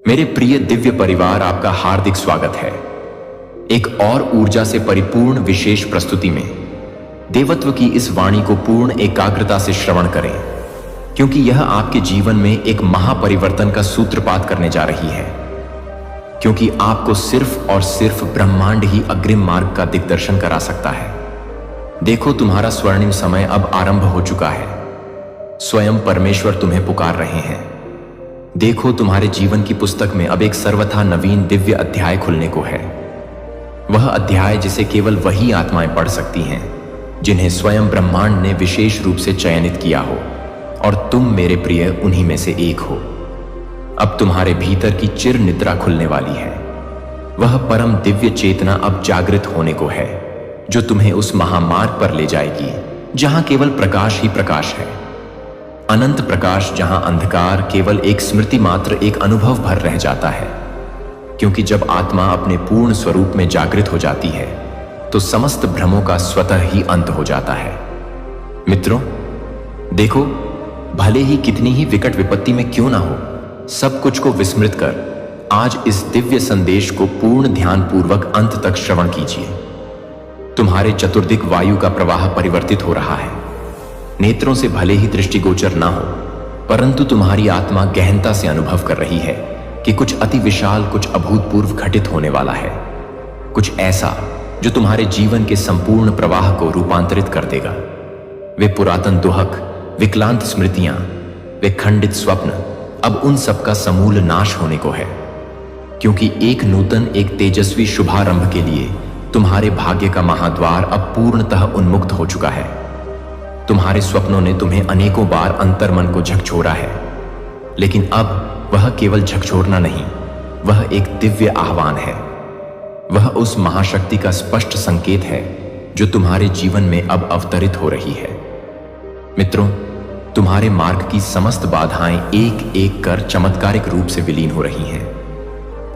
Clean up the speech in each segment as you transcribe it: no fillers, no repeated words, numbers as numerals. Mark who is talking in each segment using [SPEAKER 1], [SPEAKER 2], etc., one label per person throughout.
[SPEAKER 1] मेरे प्रिय दिव्य परिवार, आपका हार्दिक स्वागत है एक और ऊर्जा से परिपूर्ण विशेष प्रस्तुति में। देवत्व की इस वाणी को पूर्ण एकाग्रता से श्रवण करें, क्योंकि यह आपके जीवन में एक महापरिवर्तन का सूत्रपात करने जा रही है। क्योंकि आपको सिर्फ और सिर्फ ब्रह्मांड ही अग्रिम मार्ग का दिग्दर्शन करा सकता है। देखो, तुम्हारा स्वर्णिम समय अब आरंभ हो चुका है। स्वयं परमेश्वर तुम्हें पुकार रहे हैं। देखो, तुम्हारे जीवन की पुस्तक में अब एक सर्वथा नवीन दिव्य अध्याय खुलने को है। वह अध्याय जिसे केवल वही आत्माएं पढ़ सकती हैं जिन्हें स्वयं ब्रह्मांड ने विशेष रूप से चयनित किया हो, और तुम मेरे प्रिय उन्हीं में से एक हो। अब तुम्हारे भीतर की चिर निद्रा खुलने वाली है। वह परम दिव्य चेतना अब जागृत होने को है, जो तुम्हें उस महामार्ग पर ले जाएगी जहां केवल प्रकाश ही प्रकाश है। अनंत प्रकाश, जहां अंधकार केवल एक स्मृति मात्र, एक अनुभव भर रह जाता है। क्योंकि जब आत्मा अपने पूर्ण स्वरूप में जागृत हो जाती है तो समस्त भ्रमों का स्वतः ही अंत हो जाता है। मित्रों, देखो, भले ही कितनी ही विकट विपत्ति में क्यों ना हो, सब कुछ को विस्मृत कर आज इस दिव्य संदेश को पूर्ण ध्यानपूर्वक अंत तक श्रवण कीजिए। तुम्हारे चतुर्दिक वायु का प्रवाह परिवर्तित हो रहा है। नेत्रों से भले ही दृष्टिगोचर ना हो, परंतु तुम्हारी आत्मा गहनता से अनुभव कर रही है कि कुछ अति विशाल, कुछ अभूतपूर्व घटित होने वाला है। कुछ ऐसा जो तुम्हारे जीवन के संपूर्ण प्रवाह को रूपांतरित कर देगा। वे पुरातन दुहक, विक्लांत स्मृतियां, वे खंडित स्वप्न, अब उन सब का समूल नाश होने को है। क्योंकि एक नूतन, एक तेजस्वी शुभारंभ के लिए तुम्हारे भाग्य का महाद्वार अब पूर्णतः उन्मुक्त हो चुका है। तुम्हारे स्वप्नों ने तुम्हें अनेकों बार अंतर्मन को झकझोरा है, लेकिन अब वह केवल झकझोरना नहीं, वह एक दिव्य आह्वान है। वह उस महाशक्ति का स्पष्ट संकेत है जो तुम्हारे जीवन में अब अवतरित हो रही है। मित्रों, तुम्हारे मार्ग की समस्त बाधाएं एक एक कर चमत्कारिक रूप से विलीन हो रही हैं,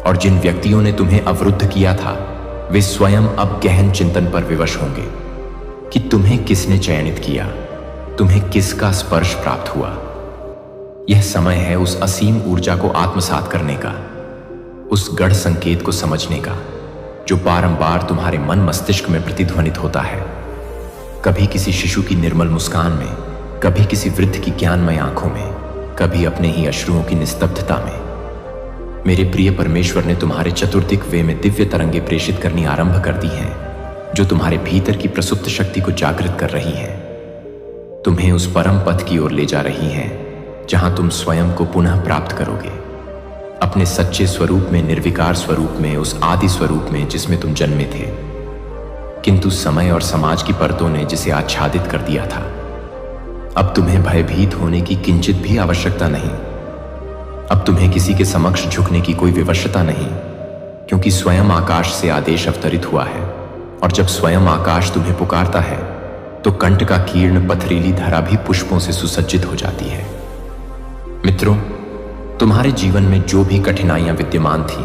[SPEAKER 1] और जिन व्यक्तियों ने तुम्हें अवरुद्ध किया था, वे स्वयं अब गहन चिंतन पर विवश होंगे कि तुम्हें किसने चयनित किया, तुम्हें किसका स्पर्श प्राप्त हुआ। यह समय है उस असीम ऊर्जा को आत्मसात करने का, उस गढ़ संकेत को समझने का जो बारंबार तुम्हारे मन मस्तिष्क में प्रतिध्वनित होता है। कभी किसी शिशु की निर्मल मुस्कान में, कभी किसी वृद्ध की ज्ञानमय आंखों में, कभी अपने ही अश्रुओं की निस्तब्धता में। मेरे प्रिय परमेश्वर ने तुम्हारे चतुर्दिक वे में दिव्य तरंगे प्रेषित करनी आरंभ कर दी हैं, जो तुम्हारे भीतर की प्रसुप्त शक्ति को जागृत कर रही हैं। तुम्हें उस परम पथ की ओर ले जा रही हैं जहां तुम स्वयं को पुनः प्राप्त करोगे, अपने सच्चे स्वरूप में, निर्विकार स्वरूप में, उस आदि स्वरूप में जिसमें तुम जन्मे थे, किंतु समय और समाज की परतों ने जिसे आच्छादित कर दिया था। अब तुम्हें भयभीत होने की किंचित भी आवश्यकता नहीं। अब तुम्हें किसी के समक्ष झुकने की कोई विवशता नहीं, क्योंकि स्वयं आकाश से आदेश अवतरित हुआ है। और जब स्वयं आकाश तुम्हें पुकारता है तो कंठ का कीर्ण पथरीली धरा भी पुष्पों से सुसज्जित हो जाती है। मित्रों, तुम्हारे जीवन में जो भी कठिनाइयां विद्यमान थी,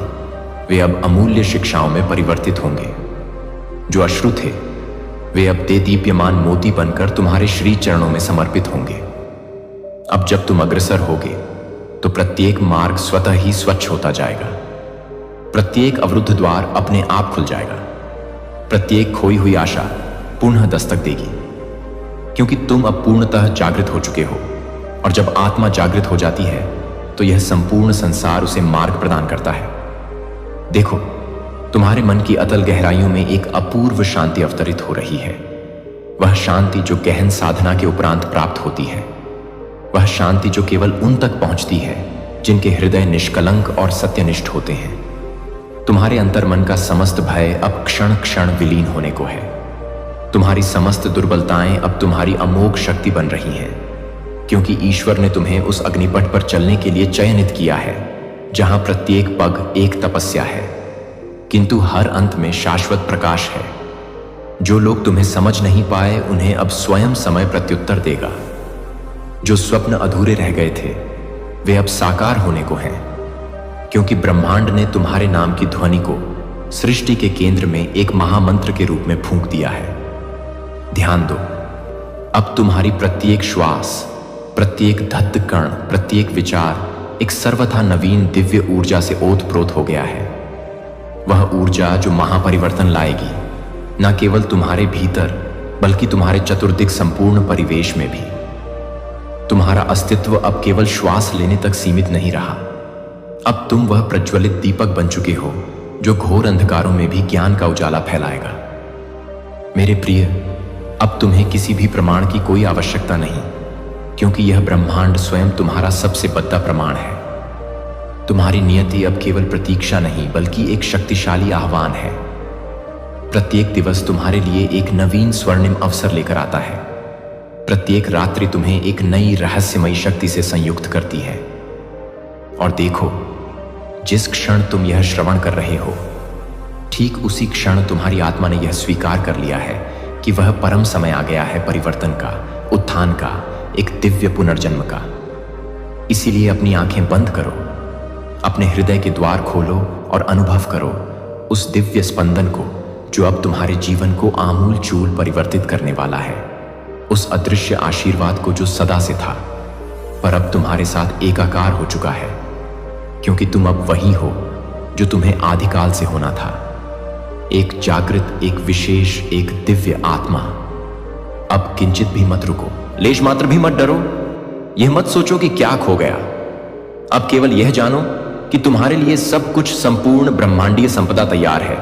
[SPEAKER 1] वे अब अमूल्य शिक्षाओं में परिवर्तित होंगे। जो अश्रु थे, वे अब देदीप्यमान मोती बनकर तुम्हारे श्री चरणों में समर्पित होंगे। अब जब तुम अग्रसर होगे तो प्रत्येक मार्ग स्वतः ही स्वच्छ होता जाएगा। प्रत्येक अवरुद्ध द्वार अपने आप खुल जाएगा। प्रत्येक खोई हुई आशा पुनः दस्तक देगी, क्योंकि तुम अब पूर्णतः जागृत हो चुके हो। और जब आत्मा जागृत हो जाती है तो यह संपूर्ण संसार उसे मार्ग प्रदान करता है। देखो, तुम्हारे मन की अतल गहराइयों में एक अपूर्व शांति अवतरित हो रही है। वह शांति जो गहन साधना के उपरांत प्राप्त होती है, वह शांति जो केवल उन तक पहुंचती है जिनके हृदय निष्कलंक और सत्यनिष्ठ होते हैं। तुम्हारे अंतर्मन का समस्त भय अब क्षण क्षण विलीन होने को है। तुम्हारी समस्त दुर्बलताएं अब तुम्हारी अमोघ शक्ति बन रही हैं, क्योंकि ईश्वर ने तुम्हें उस अग्निपथ पर चलने के लिए चयनित किया है जहां प्रत्येक पग एक तपस्या है, किंतु हर अंत में शाश्वत प्रकाश है। जो लोग तुम्हें समझ नहीं पाए, उन्हें अब स्वयं समय प्रत्युत्तर देगा। जो स्वप्न अधूरे रह गए थे, वे अब साकार होने को हैं, क्योंकि ब्रह्मांड ने तुम्हारे नाम की ध्वनि को सृष्टि के केंद्र में एक महामंत्र के रूप में फूंक दिया है। ध्यान दो, अब तुम्हारी प्रत्येक श्वास, प्रत्येक धत्त कण, प्रत्येक विचार एक सर्वथा नवीन दिव्य ऊर्जा से ओतप्रोत हो गया है। वह ऊर्जा जो महापरिवर्तन लाएगी, न केवल तुम्हारे भीतर बल्कि तुम्हारे चतुर्दिक संपूर्ण परिवेश में भी। तुम्हारा अस्तित्व अब केवल श्वास लेने तक सीमित नहीं रहा। अब तुम वह प्रज्वलित दीपक बन चुके हो जो घोर अंधकारों में भी ज्ञान का उजाला फैलाएगा। मेरे प्रिय, अब तुम्हें किसी भी प्रमाण की कोई आवश्यकता नहीं, क्योंकि यह ब्रह्मांड स्वयं तुम्हारा सबसे बड़ा प्रमाण है। तुम्हारी नियति अब केवल प्रतीक्षा नहीं बल्कि एक शक्तिशाली आह्वान है। प्रत्येक दिवस तुम्हारे लिए एक नवीन स्वर्णिम अवसर लेकर आता है। प्रत्येक रात्रि तुम्हें एक नई रहस्यमयी शक्ति से संयुक्त करती है। और देखो, जिस क्षण तुम यह श्रवण कर रहे हो, ठीक उसी क्षण तुम्हारी आत्मा ने यह स्वीकार कर लिया है कि वह परम समय आ गया है परिवर्तन का, उत्थान का, एक दिव्य पुनर्जन्म का। इसीलिए अपनी आंखें बंद करो, अपने हृदय के द्वार खोलो और अनुभव करो उस दिव्य स्पंदन को जो अब तुम्हारे जीवन को आमूल चूल परिवर्तित करने वाला है। उस अदृश्य आशीर्वाद को जो सदा से था पर अब तुम्हारे साथ एकाकार हो चुका है, क्योंकि तुम अब वही हो जो तुम्हें आदिकाल से होना था। एक जागृत, एक विशेष, एक दिव्य आत्मा। अब किंचित भी मत रुको, लेश मात्र भी मत डरो। यह मत सोचो कि क्या खो गया। अब केवल यह जानो कि तुम्हारे लिए सब कुछ संपूर्ण ब्रह्मांडीय संपदा तैयार है,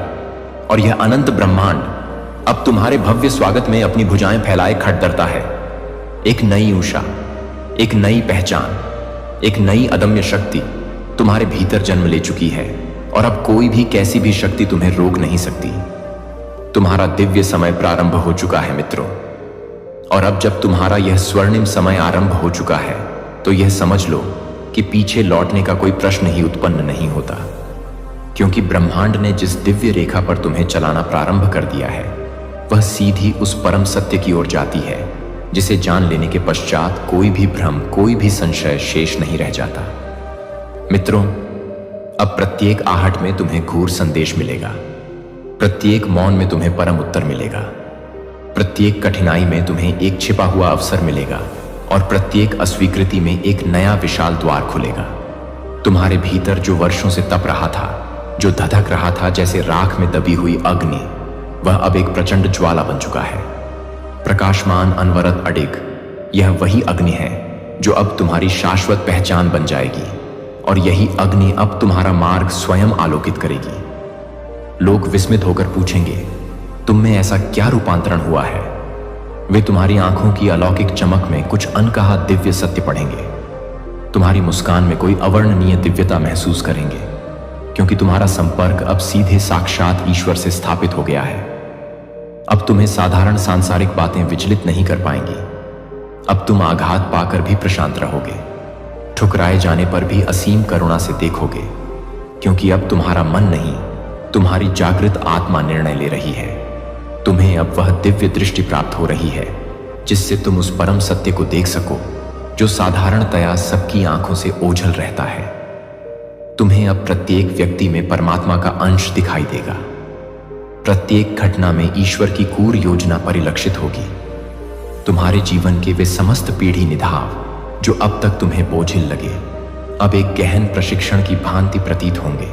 [SPEAKER 1] और यह अनंत ब्रह्मांड अब तुम्हारे भव्य स्वागत में अपनी भुजाएं फैलाए खड़दरता है। एक नई उषा, एक नई पहचान, एक नई अदम्य शक्ति तुम्हारे भीतर जन्म ले चुकी है, और अब कोई भी कैसी भी शक्ति तुम्हें रोक नहीं सकती। तुम्हारा दिव्य समय प्रारंभ हो चुका है मित्रों, और अब जब तुम्हारा यह स्वर्णिम समय आरंभ हो चुका है तो यह समझ लो कि पीछे लौटने का कोई प्रश्न ही उत्पन्न नहीं होता, क्योंकि ब्रह्मांड ने जिस दिव्य रेखा पर तुम्हें चलाना प्रारंभ कर दिया है वह सीधी उस परम सत्य की ओर जाती है जिसे जान लेने के पश्चात कोई भी भ्रम, कोई भी संशय शेष नहीं रह जाता। मित्रों, अब प्रत्येक आहट में तुम्हें घूर संदेश मिलेगा, प्रत्येक मौन में तुम्हें परम उत्तर मिलेगा, प्रत्येक कठिनाई में तुम्हें एक छिपा हुआ अवसर मिलेगा, और प्रत्येक अस्वीकृति में एक नया विशाल द्वार खुलेगा। तुम्हारे भीतर जो वर्षों से तप रहा था, जो धधक रहा था जैसे राख में दबी हुई अग्नि, वह अब एक प्रचंड ज्वाला बन चुका है। प्रकाशमान, अनवरत, अडिग, यह वही अग्नि है जो अब तुम्हारी शाश्वत पहचान बन जाएगी, और यही अग्नि अब तुम्हारा मार्ग स्वयं आलोकित करेगी। लोग विस्मित होकर पूछेंगे, तुम में ऐसा क्या रूपांतरण हुआ है? वे तुम्हारी आंखों की अलौकिक चमक में कुछ अनकहा दिव्य सत्य पढ़ेंगे। तुम्हारी मुस्कान में कोई अवर्णनीय दिव्यता महसूस करेंगे, क्योंकि तुम्हारा संपर्क अब सीधे साक्षात ईश्वर से स्थापित हो गया है। अब तुम्हें साधारण सांसारिक बातें विचलित नहीं कर पाएंगी। अब तुम आघात पाकर भी प्रशांत रहोगे, ठुकराए जाने पर भी असीम करुणा से देखोगे, क्योंकि अब तुम्हारा मन नहीं, तुम्हारी जागृत आत्मा निर्णय ले रही है। तुम्हें अब वह दिव्य दृष्टि प्राप्त हो रही है जिससे तुम उस परम सत्य को देख सको जो साधारणतया सबकी आंखों से ओझल रहता है। तुम्हें अब प्रत्येक व्यक्ति में परमात्मा का अंश दिखाई देगा। प्रत्येक घटना में ईश्वर की कूर योजना परिलक्षित होगी। तुम्हारे जीवन के वे समस्त पीढ़ी निधाव जो अब तक तुम्हें बोझिल लगे, अब एक गहन प्रशिक्षण की भांति प्रतीत होंगे,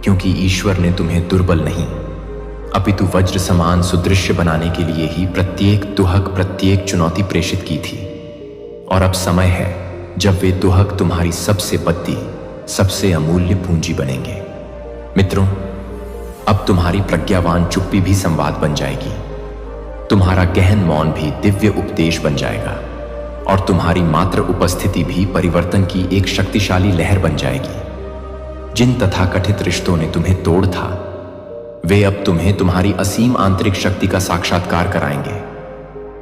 [SPEAKER 1] क्योंकि ईश्वर ने तुम्हें दुर्बल नहीं अपितु वज्र समान सुदृश्य बनाने के लिए ही प्रत्येक दुहक, प्रत्येक चुनौती प्रेषित की थी। और अब समय है जब वे दुहक तुम्हारी सबसे बद्दी, सबसे अमूल्य पूंजी बनेंगे। मित्रों, अब तुम्हारी प्रज्ञावान चुप्पी भी संवाद बन जाएगी, तुम्हारा गहन मौन भी दिव्य उपदेश बन जाएगा, और तुम्हारी मात्र उपस्थिति भी परिवर्तन की एक शक्तिशाली लहर बन जाएगी। जिन तथाकथित रिश्तों ने तुम्हें तोड़ था, वे अब तुम्हें तुम्हारी असीम आंतरिक शक्ति का साक्षात्कार कराएंगे,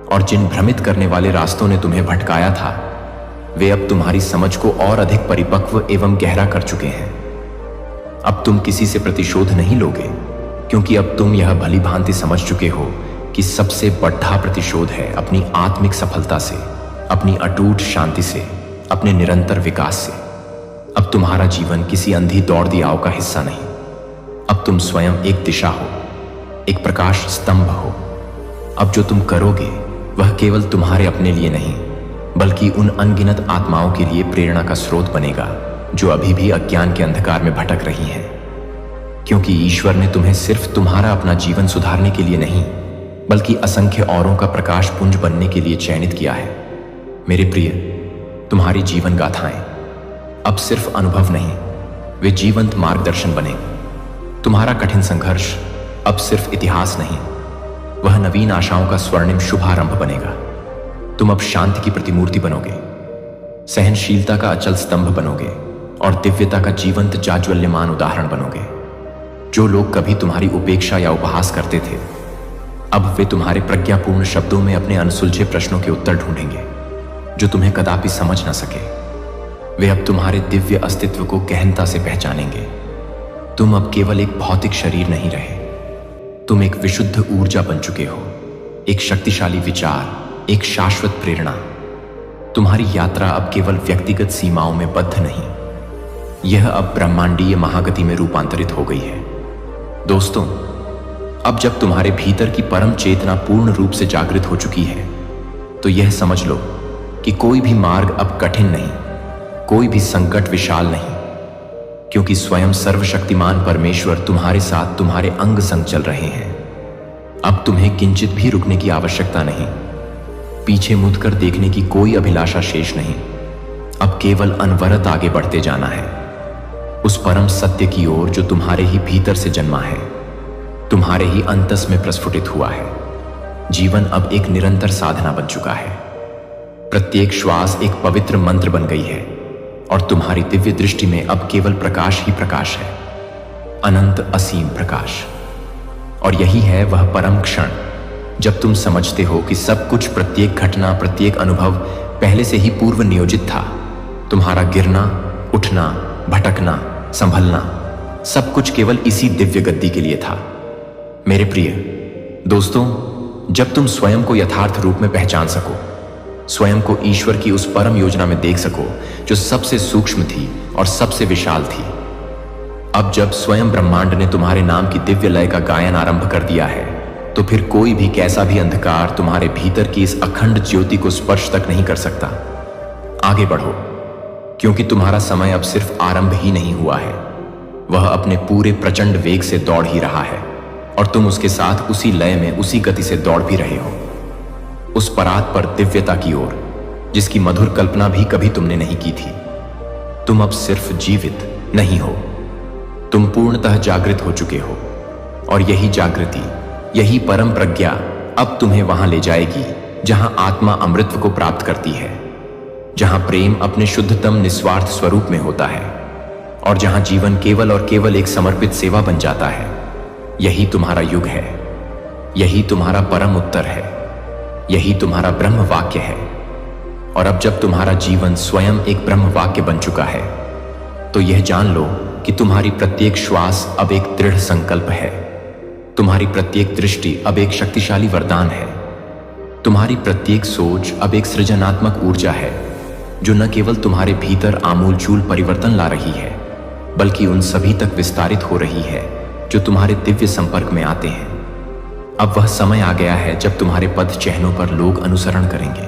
[SPEAKER 1] और जिन भ्रमित करने वाले रास्तों ने तुम्हें भटकाया था, वे अब तुम्हारी समझ को और अधिक परिपक्व एवं गहरा कर चुके हैं। अब तुम किसी से प्रतिशोध नहीं लोगे, क्योंकि अब तुम यह भली भांति समझ चुके हो कि सबसे बड़ा प्रतिशोध है अपनी आत्मिक सफलता से, अपनी अटूट शांति से, अपने निरंतर विकास से। अब तुम्हारा जीवन किसी अंधी दौड़ दियाओ का हिस्सा नहीं। अब तुम स्वयं एक दिशा हो, एक प्रकाश स्तंभ हो। अब जो तुम करोगे वह केवल तुम्हारे अपने लिए नहीं, बल्कि उन अनगिनत आत्माओं के लिए प्रेरणा का स्रोत बनेगा जो अभी भी अज्ञान के अंधकार में भटक रही हैं, क्योंकि ईश्वर ने तुम्हें सिर्फ तुम्हारा अपना जीवन सुधारने के लिए नहीं, बल्कि असंख्य औरों का प्रकाश पुंज बनने के लिए चयनित किया है। मेरे प्रिय, तुम्हारी जीवन गाथाएं अब सिर्फ अनुभव नहीं, वे जीवंत मार्गदर्शन बनेंगे। तुम्हारा कठिन संघर्ष अब सिर्फ इतिहास नहीं, वह नवीन आशाओं का स्वर्णिम शुभारंभ बनेगा। तुम अब शांति की प्रतिमूर्ति बनोगे, सहनशीलता का अचल स्तंभ बनोगे और दिव्यता का जीवंत जाज्वल्यमान उदाहरण बनोगे। जो लोग कभी तुम्हारी उपेक्षा या उपहास करते थे, अब वे तुम्हारे प्रज्ञापूर्ण शब्दों में अपने अनसुलझे प्रश्नों के उत्तर ढूंढेंगे जो तुम्हें कदापि समझ न सके। वे अब तुम्हारे दिव्य अस्तित्व को गहनता से पहचानेंगे। तुम अब केवल एक भौतिक शरीर नहीं रहे, तुम एक विशुद्ध ऊर्जा बन चुके हो, एक शक्तिशाली विचार, एक शाश्वत प्रेरणा। तुम्हारी यात्रा अब केवल व्यक्तिगत सीमाओं में बद्ध नहीं, यह अब ब्रह्मांडीय महागति में रूपांतरित हो गई है। दोस्तों, अब जब तुम्हारे भीतर की परम चेतना पूर्ण रूप से जागृत हो चुकी है, तो यह समझ लो कि कोई भी मार्ग अब कठिन नहीं, कोई भी संकट विशाल नहीं, क्योंकि स्वयं सर्वशक्तिमान परमेश्वर तुम्हारे साथ तुम्हारे अंग संग चल रहे हैं। अब तुम्हें किंचित भी रुकने की आवश्यकता नहीं, पीछे मुड़कर देखने की कोई अभिलाषा शेष नहीं। अब केवल अनवरत आगे बढ़ते जाना है, उस परम सत्य की ओर जो तुम्हारे ही भीतर से जन्मा है, तुम्हारे ही अंतस में प्रस्फुटित हुआ है। जीवन अब एक निरंतर साधना बन चुका है। प्रत्येक श्वास एक पवित्र मंत्र बन गई है और तुम्हारी दिव्य दृष्टि में अब केवल प्रकाश ही प्रकाश है, अनंत असीम प्रकाश। और यही है वह परम क्षण जब तुम समझते हो कि सब कुछ, प्रत्येक घटना, प्रत्येक अनुभव पहले से ही पूर्व नियोजित था। तुम्हारा गिरना, उठना, भटकना, संभलना, सब कुछ केवल इसी दिव्य गद्दी के लिए था। मेरे प्रिय दोस्तों, जब तुम स्वयं को यथार्थ रूप में पहचान सको, स्वयं को ईश्वर की उस परम योजना में देख सको जो सबसे सूक्ष्म थी और सबसे विशाल थी, अब जब स्वयं ब्रह्मांड ने तुम्हारे नाम की दिव्य लय का गायन आरंभ कर दिया है, तो फिर कोई भी कैसा भी अंधकार तुम्हारे भीतर की इस अखंड ज्योति को स्पर्श तक नहीं कर सकता। आगे बढ़ो, क्योंकि तुम्हारा समय अब सिर्फ आरंभ ही नहीं हुआ है, वह अपने पूरे प्रचंड वेग से दौड़ ही रहा है और तुम उसके साथ उसी लय में, उसी गति से दौड़ भी रहे हो, उस परात पर दिव्यता की ओर जिसकी मधुर कल्पना भी कभी तुमने नहीं की थी। तुम अब सिर्फ जीवित नहीं हो, तुम पूर्णतः जागृत हो चुके हो और यही जागृति, यही परम प्रज्ञा अब तुम्हें वहां ले जाएगी जहां आत्मा अमृतत्व को प्राप्त करती है, जहां प्रेम अपने शुद्धतम निस्वार्थ स्वरूप में होता है और जहां जीवन केवल और केवल एक समर्पित सेवा बन जाता है। यही तुम्हारा युग है, यही तुम्हारा परम उत्तर है, यही तुम्हारा ब्रह्म वाक्य है। और अब जब तुम्हारा जीवन स्वयं एक ब्रह्म वाक्य बन चुका है, तो यह जान लो कि तुम्हारी प्रत्येक श्वास अब एक दृढ़ संकल्प है, तुम्हारी प्रत्येक दृष्टि अब एक शक्तिशाली वरदान है, तुम्हारी प्रत्येक सोच अब एक सृजनात्मक ऊर्जा है जो न केवल तुम्हारे भीतर आमूलचूल परिवर्तन ला रही है, बल्कि उन सभी तक विस्तारित हो रही है जो तुम्हारे दिव्य संपर्क में आते हैं। अब वह समय आ गया है जब तुम्हारे पद चिन्हों पर लोग अनुसरण करेंगे,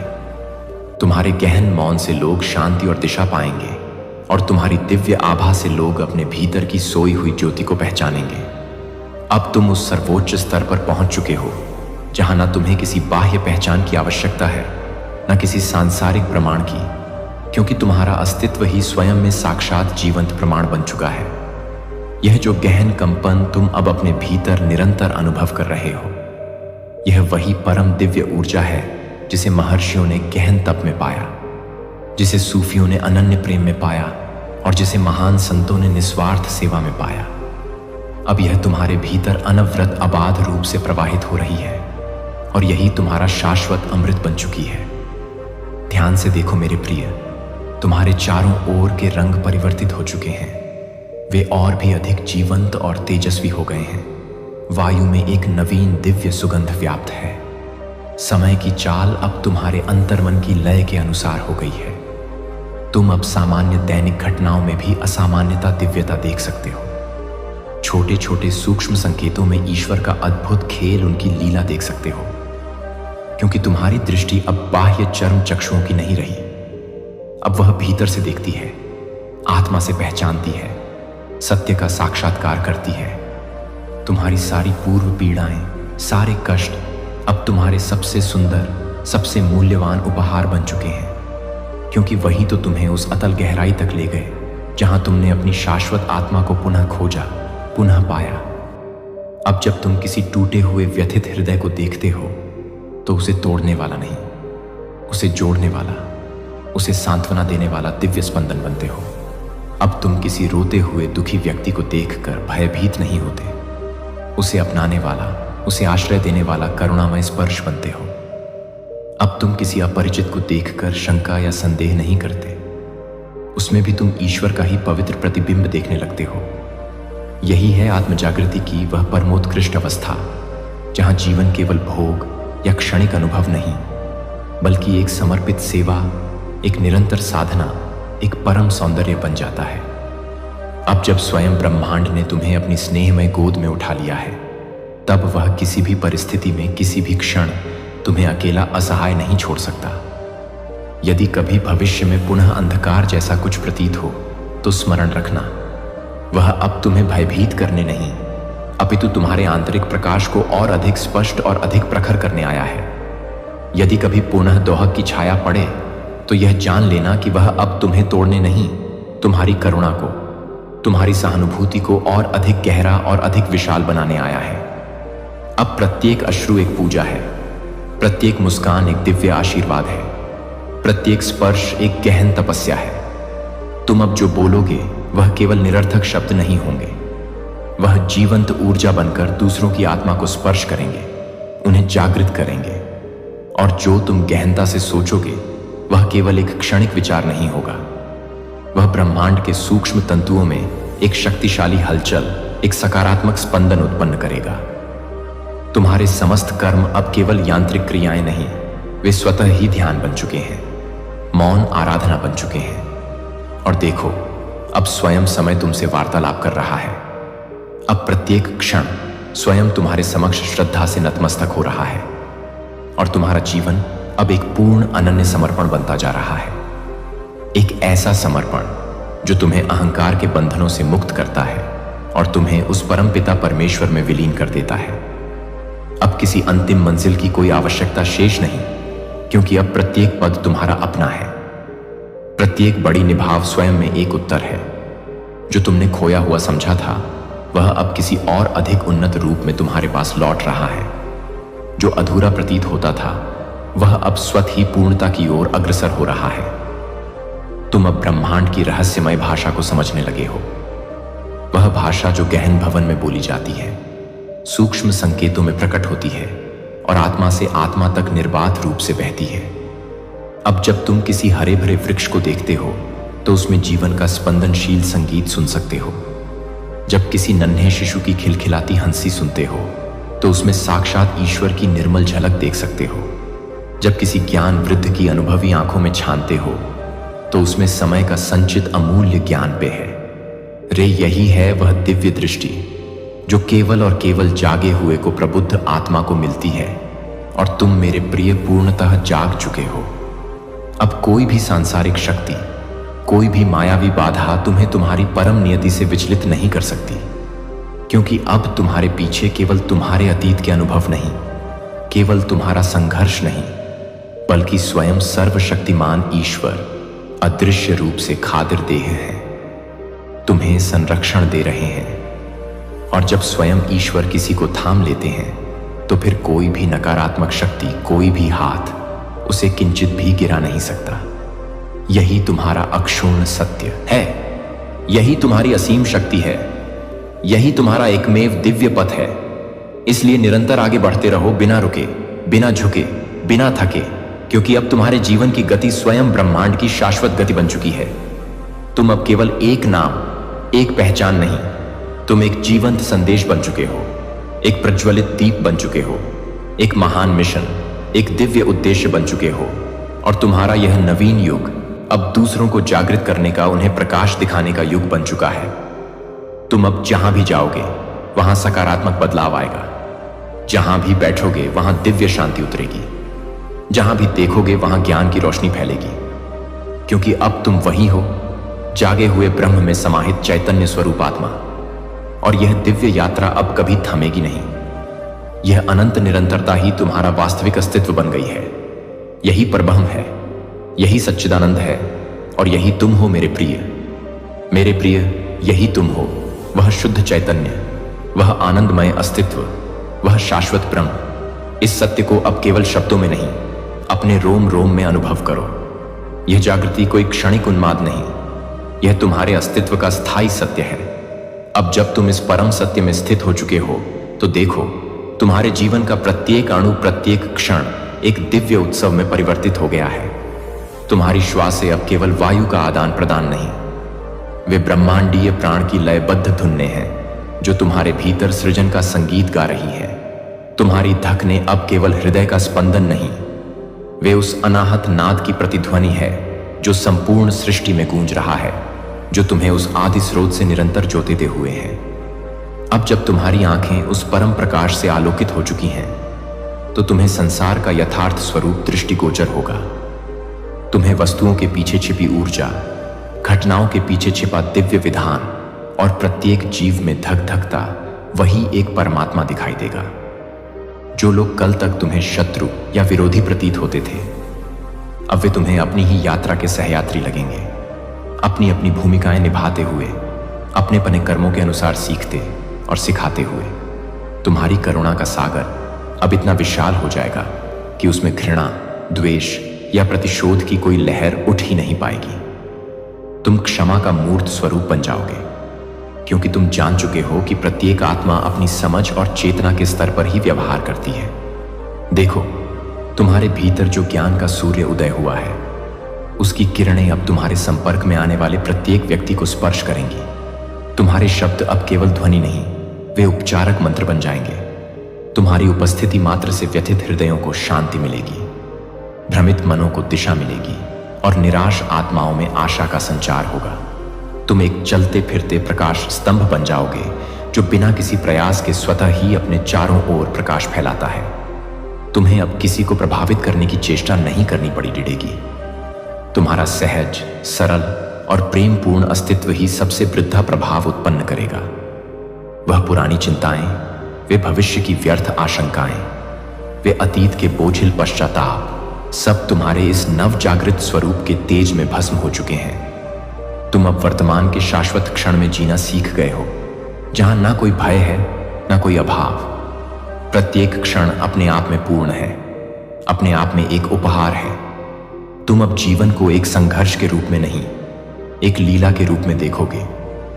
[SPEAKER 1] तुम्हारे गहन मौन से लोग शांति और दिशा पाएंगे और तुम्हारी दिव्य आभा से लोग अपने भीतर की सोई हुई ज्योति को पहचानेंगे। अब तुम उस सर्वोच्च स्तर पर पहुंच चुके हो जहां न तुम्हें किसी बाह्य पहचान की आवश्यकता है, न किसी सांसारिक प्रमाण की, क्योंकि तुम्हारा अस्तित्व ही स्वयं में साक्षात जीवंत प्रमाण बन चुका है। यह जो गहन कंपन तुम अब अपने भीतर निरंतर अनुभव कर रहे हो, यह वही परम दिव्य ऊर्जा है जिसे महर्षियों ने गहन तप में पाया, जिसे सूफियों ने अनन्य प्रेम में पाया और जिसे महान संतों ने निस्वार्थ सेवा में पाया। अब यह तुम्हारे भीतर अनवरत अबाध रूप से प्रवाहित हो रही है और यही तुम्हारा शाश्वत अमृत बन चुकी है। ध्यान से देखो मेरे प्रिय, तुम्हारे चारों ओर के रंग परिवर्तित हो चुके हैं, वे और भी अधिक जीवंत और तेजस्वी हो गए हैं। वायु में एक नवीन दिव्य सुगंध व्याप्त है। समय की चाल अब तुम्हारे अंतर्मन की लय के अनुसार हो गई है। तुम अब सामान्य दैनिक घटनाओं में भी असामान्यता, दिव्यता देख सकते हो। छोटे छोटे सूक्ष्म संकेतों में ईश्वर का अद्भुत खेल, उनकी लीला देख सकते हो, क्योंकि तुम्हारी दृष्टि अब बाह्य चर्म चक्षुओं की नहीं रही, अब वह भीतर से देखती है, आत्मा से पहचानती है, सत्य का साक्षात्कार करती है। तुम्हारी सारी पूर्व पीड़ाएं, सारे कष्ट अब तुम्हारे सबसे सुंदर, सबसे मूल्यवान उपहार बन चुके हैं, क्योंकि वही तो तुम्हें उस अतल गहराई तक ले गए जहां तुमने अपनी शाश्वत आत्मा को पुनः खोजा, पुनः पाया। अब जब तुम किसी टूटे हुए व्यथित हृदय को देखते हो तो उसे तोड़ने वाला नहीं, उसे जोड़ने वाला, उसे सांत्वना देने वाला दिव्य स्पंदन बनते हो। अब तुम किसी रोते हुए दुखी व्यक्ति को देखकर भयभीत नहीं होते, उसे अपनाने वाला, उसे आश्रय देने वाला करुणामय स्पर्श बनते हो। अब तुम किसी अपरिचित को देखकर शंका या संदेह नहीं करते, उसमें भी तुम ईश्वर का ही पवित्र प्रतिबिंब देखने लगते हो। यही है आत्मजागृति की वह परमोत्कृष्ट अवस्था, जहां जीवन केवल भोग या क्षणिक अनुभव नहीं, बल्कि एक समर्पित सेवा, एक निरंतर साधना, एक परम सौंदर्य बन जाता है। अब जब स्वयं ब्रह्मांड ने तुम्हें अपनी स्नेहमय गोद में उठा लिया है, तब वह किसी भी परिस्थिति में, किसी भी क्षण तुम्हें अकेला असहाय नहीं छोड़ सकता। यदि कभी भविष्य में पुनः अंधकार जैसा कुछ प्रतीत हो तो स्मरण रखना, वह अब तुम्हें भयभीत करने नहीं, अपितु तुम्हारे आंतरिक प्रकाश को और अधिक स्पष्ट और अधिक प्रखर करने आया है। यदि कभी पुनः दोहक की छाया पड़े तो यह जान लेना कि वह अब तुम्हें तोड़ने नहीं, तुम्हारी करुणा को, तुम्हारी सहानुभूति को और अधिक गहरा और अधिक विशाल बनाने आया है। अब प्रत्येक अश्रु एक पूजा है, प्रत्येक मुस्कान एक दिव्य आशीर्वाद है, प्रत्येक स्पर्श एक गहन तपस्या है। तुम अब जो बोलोगे वह केवल निरर्थक शब्द नहीं होंगे, वह जीवंत ऊर्जा बनकर दूसरों की आत्मा को स्पर्श करेंगे, उन्हें जागृत करेंगे। और जो तुम गहनता से सोचोगे वह केवल एक क्षणिक विचार नहीं होगा, वह ब्रह्मांड के सूक्ष्म तंतुओं में एक शक्तिशाली हलचल, एक सकारात्मक स्पंदन उत्पन्न करेगा। तुम्हारे समस्त कर्म अब केवल यांत्रिक क्रियाएं नहीं, वे स्वतः ही ध्यान बन चुके हैं, मौन आराधना बन चुके हैं। और देखो, अब स्वयं समय तुमसे वार्तालाप कर रहा है। अब प्रत्येक क्षण स्वयं तुम्हारे समक्ष श्रद्धा से नतमस्तक हो रहा है, और तुम्हारा जीवन अब एक पूर्ण अनन्य समर्पण बनता जा रहा है। एक ऐसा समर्पण जो तुम्हें अहंकार के बंधनों से मुक्त करता है और तुम्हें उस परमपिता परमेश्वर में विलीन कर देता है। अब किसी अंतिम मंजिल की कोई आवश्यकता शेष नहीं, क्योंकि अब प्रत्येक पद तुम्हारा अपना है। प्रत्येक बड़ी निभाव स्वयं में एक उत्तर है। जो तुमने खोया हुआ समझा था वह अब किसी और अधिक उन्नत रूप में तुम्हारे पास लौट रहा है। जो अधूरा प्रतीत होता था वह अब स्वतः ही पूर्णता की ओर अग्रसर हो रहा है। तुम अब ब्रह्मांड की रहस्यमय भाषा को समझने लगे हो, वह भाषा जो गहन भवन में बोली जाती है, सूक्ष्म संकेतों में प्रकट होती है और आत्मा से आत्मा तक निर्बाध रूप से बहती है। अब जब तुम किसी हरे भरे वृक्ष को देखते हो तो उसमें जीवन का स्पंदनशील संगीत सुन सकते हो। जब किसी नन्हे शिशु की खिलखिलाती हंसी सुनते हो तो उसमें साक्षात ईश्वर की निर्मल झलक देख सकते हो। जब किसी ज्ञान वृद्ध की अनुभवी आंखों में छानते हो तो उसमें समय का संचित अमूल्य ज्ञान पे है। रे यही है वह दिव्य दृष्टि जो केवल और केवल जागे हुए को प्रबुद्ध आत्मा को मिलती है, और तुम मेरे प्रिय पूर्णतः जाग चुके हो। अब कोई भी सांसारिक शक्ति, कोई भी मायावी बाधा तुम्हें तुम्हारी परम नियति से विचलित नहीं कर सकती, क्योंकि अब तुम्हारे पीछे केवल तुम्हारे अतीत के अनुभव नहीं, केवल तुम्हारा संघर्ष नहीं, बल्कि स्वयं सर्वशक्तिमान ईश्वर अदृश्य रूप से खातिर देह है, तुम्हें संरक्षण दे रहे हैं। और जब स्वयं ईश्वर किसी को थाम लेते हैं तो फिर कोई भी नकारात्मक शक्ति, कोई भी हाथ उसे किंचित भी गिरा नहीं सकता। यही तुम्हारा अक्षुण्ण सत्य है, यही तुम्हारी असीम शक्ति है, यही तुम्हारा एकमेव दिव्य पथ है। इसलिए निरंतर आगे बढ़ते रहो, बिना रुके, बिना झुके, बिना थके, क्योंकि अब तुम्हारे जीवन की गति स्वयं ब्रह्मांड की शाश्वत गति बन चुकी है। तुम अब केवल एक नाम, एक पहचान नहीं, तुम एक जीवंत संदेश बन चुके हो, एक प्रज्वलित दीप बन चुके हो, एक महान मिशन, एक दिव्य उद्देश्य बन चुके हो। और तुम्हारा यह नवीन युग अब दूसरों को जागृत करने का, उन्हें प्रकाश दिखाने का युग बन चुका है। तुम अब जहां भी जाओगे वहां सकारात्मक बदलाव आएगा, जहां भी बैठोगे वहां दिव्य शांति उतरेगी, जहां भी देखोगे वहां ज्ञान की रोशनी फैलेगी, क्योंकि अब तुम वही हो जागे हुए ब्रह्म में समाहित चैतन्य स्वरूप आत्मा। और यह दिव्य यात्रा अब कभी थमेगी नहीं। यह अनंत निरंतरता ही तुम्हारा वास्तविक अस्तित्व बन गई है। यही परब्रह्म है, यही सच्चिदानंद है, और यही तुम हो मेरे प्रिय। मेरे प्रिय, यही तुम हो, वह शुद्ध चैतन्य, वह आनंदमय अस्तित्व, वह शाश्वत ब्रह्म। इस सत्य को अब केवल शब्दों में नहीं, अपने रोम रोम में अनुभव करो। यह जागृति कोई क्षणिक उन्माद नहीं, यह तुम्हारे अस्तित्व का स्थायी सत्य है। अब जब तुम इस परम सत्य में स्थित हो चुके हो, तो देखो, तुम्हारे जीवन का प्रत्येक अणु, प्रत्येक क्षण एक दिव्य उत्सव में परिवर्तित हो गया है। तुम्हारी श्वासें अब केवल वायु का आदान प्रदान नहीं, वे ब्रह्मांडीय प्राण की लयबद्ध धुनें हैं जो तुम्हारे भीतर सृजन का संगीत गा रही है। तुम्हारी धड़कनें अब केवल हृदय का स्पंदन नहीं, वे उस अनाहत नाद की प्रतिध्वनि है जो संपूर्ण सृष्टि में गूंज रहा है, जो तुम्हें उस आदि स्रोत से निरंतर ज्योतिते हुए हैं। अब जब तुम्हारी आंखें उस परम प्रकाश से आलोकित हो चुकी हैं, तो तुम्हें संसार का यथार्थ स्वरूप दृष्टिगोचर होगा। तुम्हें वस्तुओं के पीछे छिपी ऊर्जा, घटनाओं के पीछे छिपा दिव्य विधान और प्रत्येक जीव में धक धकता वही एक परमात्मा दिखाई देगा। जो लोग कल तक तुम्हें शत्रु या विरोधी प्रतीत होते थे, अब वे तुम्हें अपनी ही यात्रा के सहयात्री लगेंगे, अपनी अपनी भूमिकाएं निभाते हुए, अपने अपने कर्मों के अनुसार सीखते और सिखाते हुए। तुम्हारी करुणा का सागर अब इतना विशाल हो जाएगा कि उसमें घृणा, द्वेष या प्रतिशोध की कोई लहर उठ ही नहीं पाएगी। तुम क्षमा का मूर्त स्वरूप बन जाओगे, क्योंकि तुम जान चुके हो कि प्रत्येक आत्मा अपनी समझ और चेतना के स्तर पर ही व्यवहार करती है। देखो, तुम्हारे भीतर जो ज्ञान का सूर्य उदय हुआ है, उसकी किरणें अब तुम्हारे संपर्क में आने वाले प्रत्येक व्यक्ति को स्पर्श करेंगी। तुम्हारे शब्द अब केवल ध्वनि नहीं, वे उपचारक मंत्र बन जाएंगे। तुम्हारी उपस्थिति मात्र से व्यथित हृदयों को शांति मिलेगी, भ्रमित मनों को दिशा मिलेगी और निराश आत्माओं में आशा का संचार होगा। तुम एक चलते फिरते प्रकाश स्तंभ बन जाओगे, जो बिना किसी प्रयास के स्वतः ही अपने चारों ओर प्रकाश फैलाता है। तुम्हें अब किसी को प्रभावित करने की चेष्टा नहीं करनी पड़ेगी। तुम्हारा सहज, सरल और प्रेमपूर्ण अस्तित्व ही सबसे वृद्धा प्रभाव उत्पन्न करेगा। वह पुरानी चिंताएं, वे भविष्य की व्यर्थ आशंकाएं, वे अतीत के बोझिल पश्चाताप, सब तुम्हारे इस नव जागृत स्वरूप के तेज में भस्म हो चुके हैं। तुम अब वर्तमान के शाश्वत क्षण में जीना सीख गए हो, जहां ना कोई भय है, ना कोई अभाव। प्रत्येक क्षण अपने आप में पूर्ण है, अपने आप में एक उपहार है। तुम अब जीवन को एक संघर्ष के रूप में नहीं, एक लीला के रूप में देखोगे।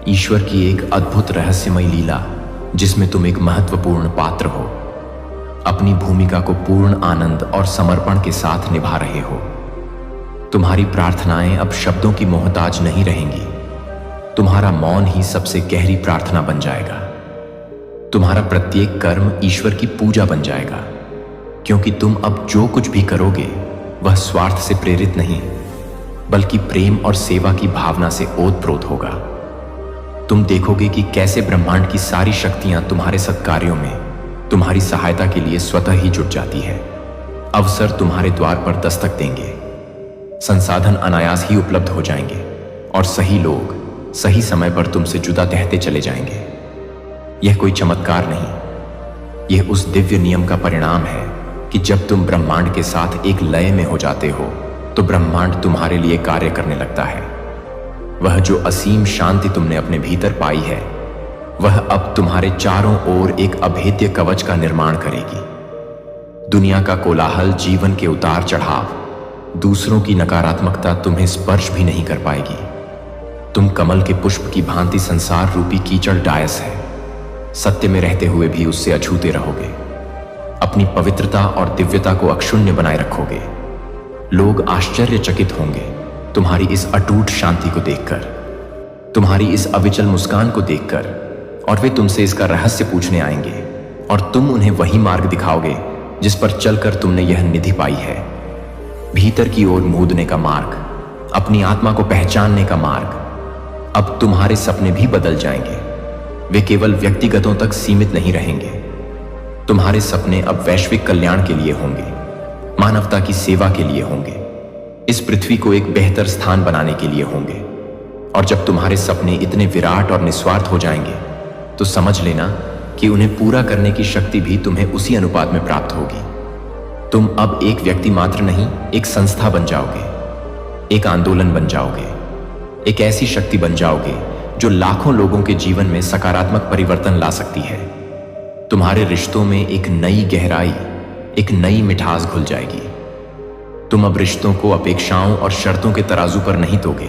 [SPEAKER 1] ईश्वर की एक अद्भुत रहस्यमय लीला, जिसमें तुम एक महत्वपूर्ण पात्र हो, अपनी भूमिका को पूर्ण आनंद और समर्पण के साथ निभा रहे हो। तुम्हारी प्रार्थनाएं अब शब्दों की मोहताज नहीं रहेंगी, तुम्हारा मौन ही सबसे गहरी प्रार्थना बन जाएगा। तुम्हारा प्रत्येक कर्म ईश्वर की पूजा बन जाएगा, क्योंकि तुम अब जो कुछ भी करोगे वह स्वार्थ से प्रेरित नहीं, बल्कि प्रेम और सेवा की भावना से ओतप्रोत होगा। तुम देखोगे कि कैसे ब्रह्मांड की सारी शक्तियां तुम्हारे सत्कार्यों में तुम्हारी सहायता के लिए स्वतः ही जुट जाती है। अवसर तुम्हारे द्वार पर दस्तक देंगे, संसाधन अनायास ही उपलब्ध हो जाएंगे और सही लोग सही समय पर तुमसे जुदा रहते चले जाएंगे। यह कोई चमत्कार नहीं, यह उस दिव्य नियम का परिणाम है कि जब तुम ब्रह्मांड के साथ एक लय में हो जाते हो, तो ब्रह्मांड तुम्हारे लिए कार्य करने लगता है। वह जो असीम शांति तुमने अपने भीतर पाई है, वह अब तुम्हारे चारों ओर एक अभेद्य कवच का निर्माण करेगी। दुनिया का कोलाहल, जीवन के उतार चढ़ाव, दूसरों की नकारात्मकता तुम्हें स्पर्श भी नहीं कर पाएगी। तुम कमल के पुष्प की भांति संसार रूपी कीचड़ डायस है, सत्य में रहते हुए भी उससे अछूते रहोगे। अपनी पवित्रता और दिव्यता को अक्षुण्य बनाए रखोगे। लोग आश्चर्यचकित होंगे तुम्हारी इस अटूट शांति को देखकर, तुम्हारी इस अविचल मुस्कान को देखकर, और वे तुमसे इसका रहस्य पूछने आएंगे और तुम उन्हें वही मार्ग दिखाओगे जिस पर चलकर तुमने यह निधि पाई है। भीतर की ओर मूदने का मार्ग, अपनी आत्मा को पहचानने का मार्ग। अब तुम्हारे सपने भी बदल जाएंगे, वे केवल व्यक्तिगतों तक सीमित नहीं रहेंगे। तुम्हारे सपने अब वैश्विक कल्याण के लिए होंगे, मानवता की सेवा के लिए होंगे, इस पृथ्वी को एक बेहतर स्थान बनाने के लिए होंगे। और जब तुम्हारे सपने इतने विराट और निस्वार्थ हो जाएंगे तो समझ लेना कि उन्हें पूरा करने की शक्ति भी तुम्हें उसी अनुपात में प्राप्त होगी। तुम अब एक व्यक्ति मात्र नहीं, एक संस्था बन जाओगे, एक आंदोलन बन जाओगे, एक ऐसी शक्ति बन जाओगे जो लाखों लोगों के जीवन में सकारात्मक परिवर्तन ला सकती है। तुम्हारे रिश्तों में एक नई गहराई, एक नई मिठास घुल जाएगी। तुम अब रिश्तों को अपेक्षाओं और शर्तों के तराजू पर नहीं दोगे।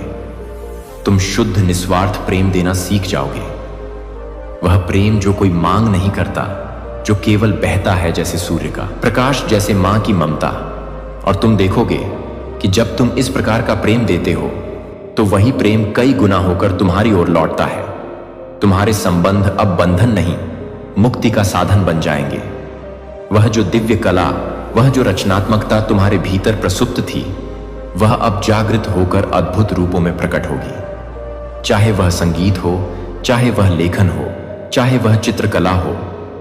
[SPEAKER 1] तुम शुद्ध निस्वार्थ प्रेम देना सीख जाओगे। वह प्रेम जो कोई मांग नहीं करता, जो केवल बहता है जैसे सूर्य का प्रकाश, जैसे मां की ममता। और तुम देखोगे कि जब तुम इस प्रकार का प्रेम देते हो तो वही प्रेम कई गुना होकर तुम्हारी ओर लौटता है। तुम्हारे संबंध अब बंधन नहीं, मुक्ति का साधन बन जाएंगे। वह जो दिव्य कला, वह जो रचनात्मकता तुम्हारे भीतर प्रसुप्त थी, वह अब जागृत होकर अद्भुत रूपों में प्रकट होगी। चाहे वह संगीत हो, चाहे वह लेखन हो, चाहे वह चित्रकला हो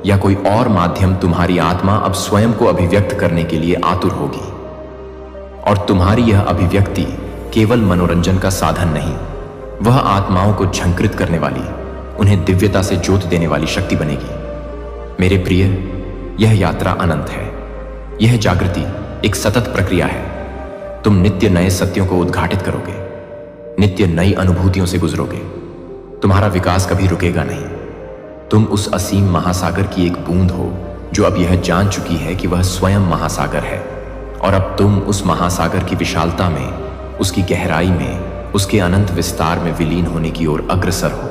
[SPEAKER 1] या कोई और माध्यम, तुम्हारी आत्मा अब स्वयं को अभिव्यक्त करने के लिए आतुर होगी। और तुम्हारी यह अभिव्यक्ति केवल मनोरंजन का साधन नहीं, वह आत्माओं को झंकृत करने वाली, उन्हें दिव्यता से जोत देने वाली शक्ति बनेगी। मेरे प्रिय, यह यात्रा अनंत है। यह जागृति एक सतत प्रक्रिया है। तुम नित्य नए सत्यों को उद्घाटित करोगे, नित्य नई अनुभूतियों से गुजरोगे। तुम्हारा विकास कभी रुकेगा नहीं। तुम उस असीम महासागर की एक बूंद हो जो अब यह जान चुकी है कि वह स्वयं महासागर है। और अब तुम उस महासागर की विशालता में, उसकी गहराई में, उसके अनंत विस्तार में विलीन होने की ओर अग्रसर हो।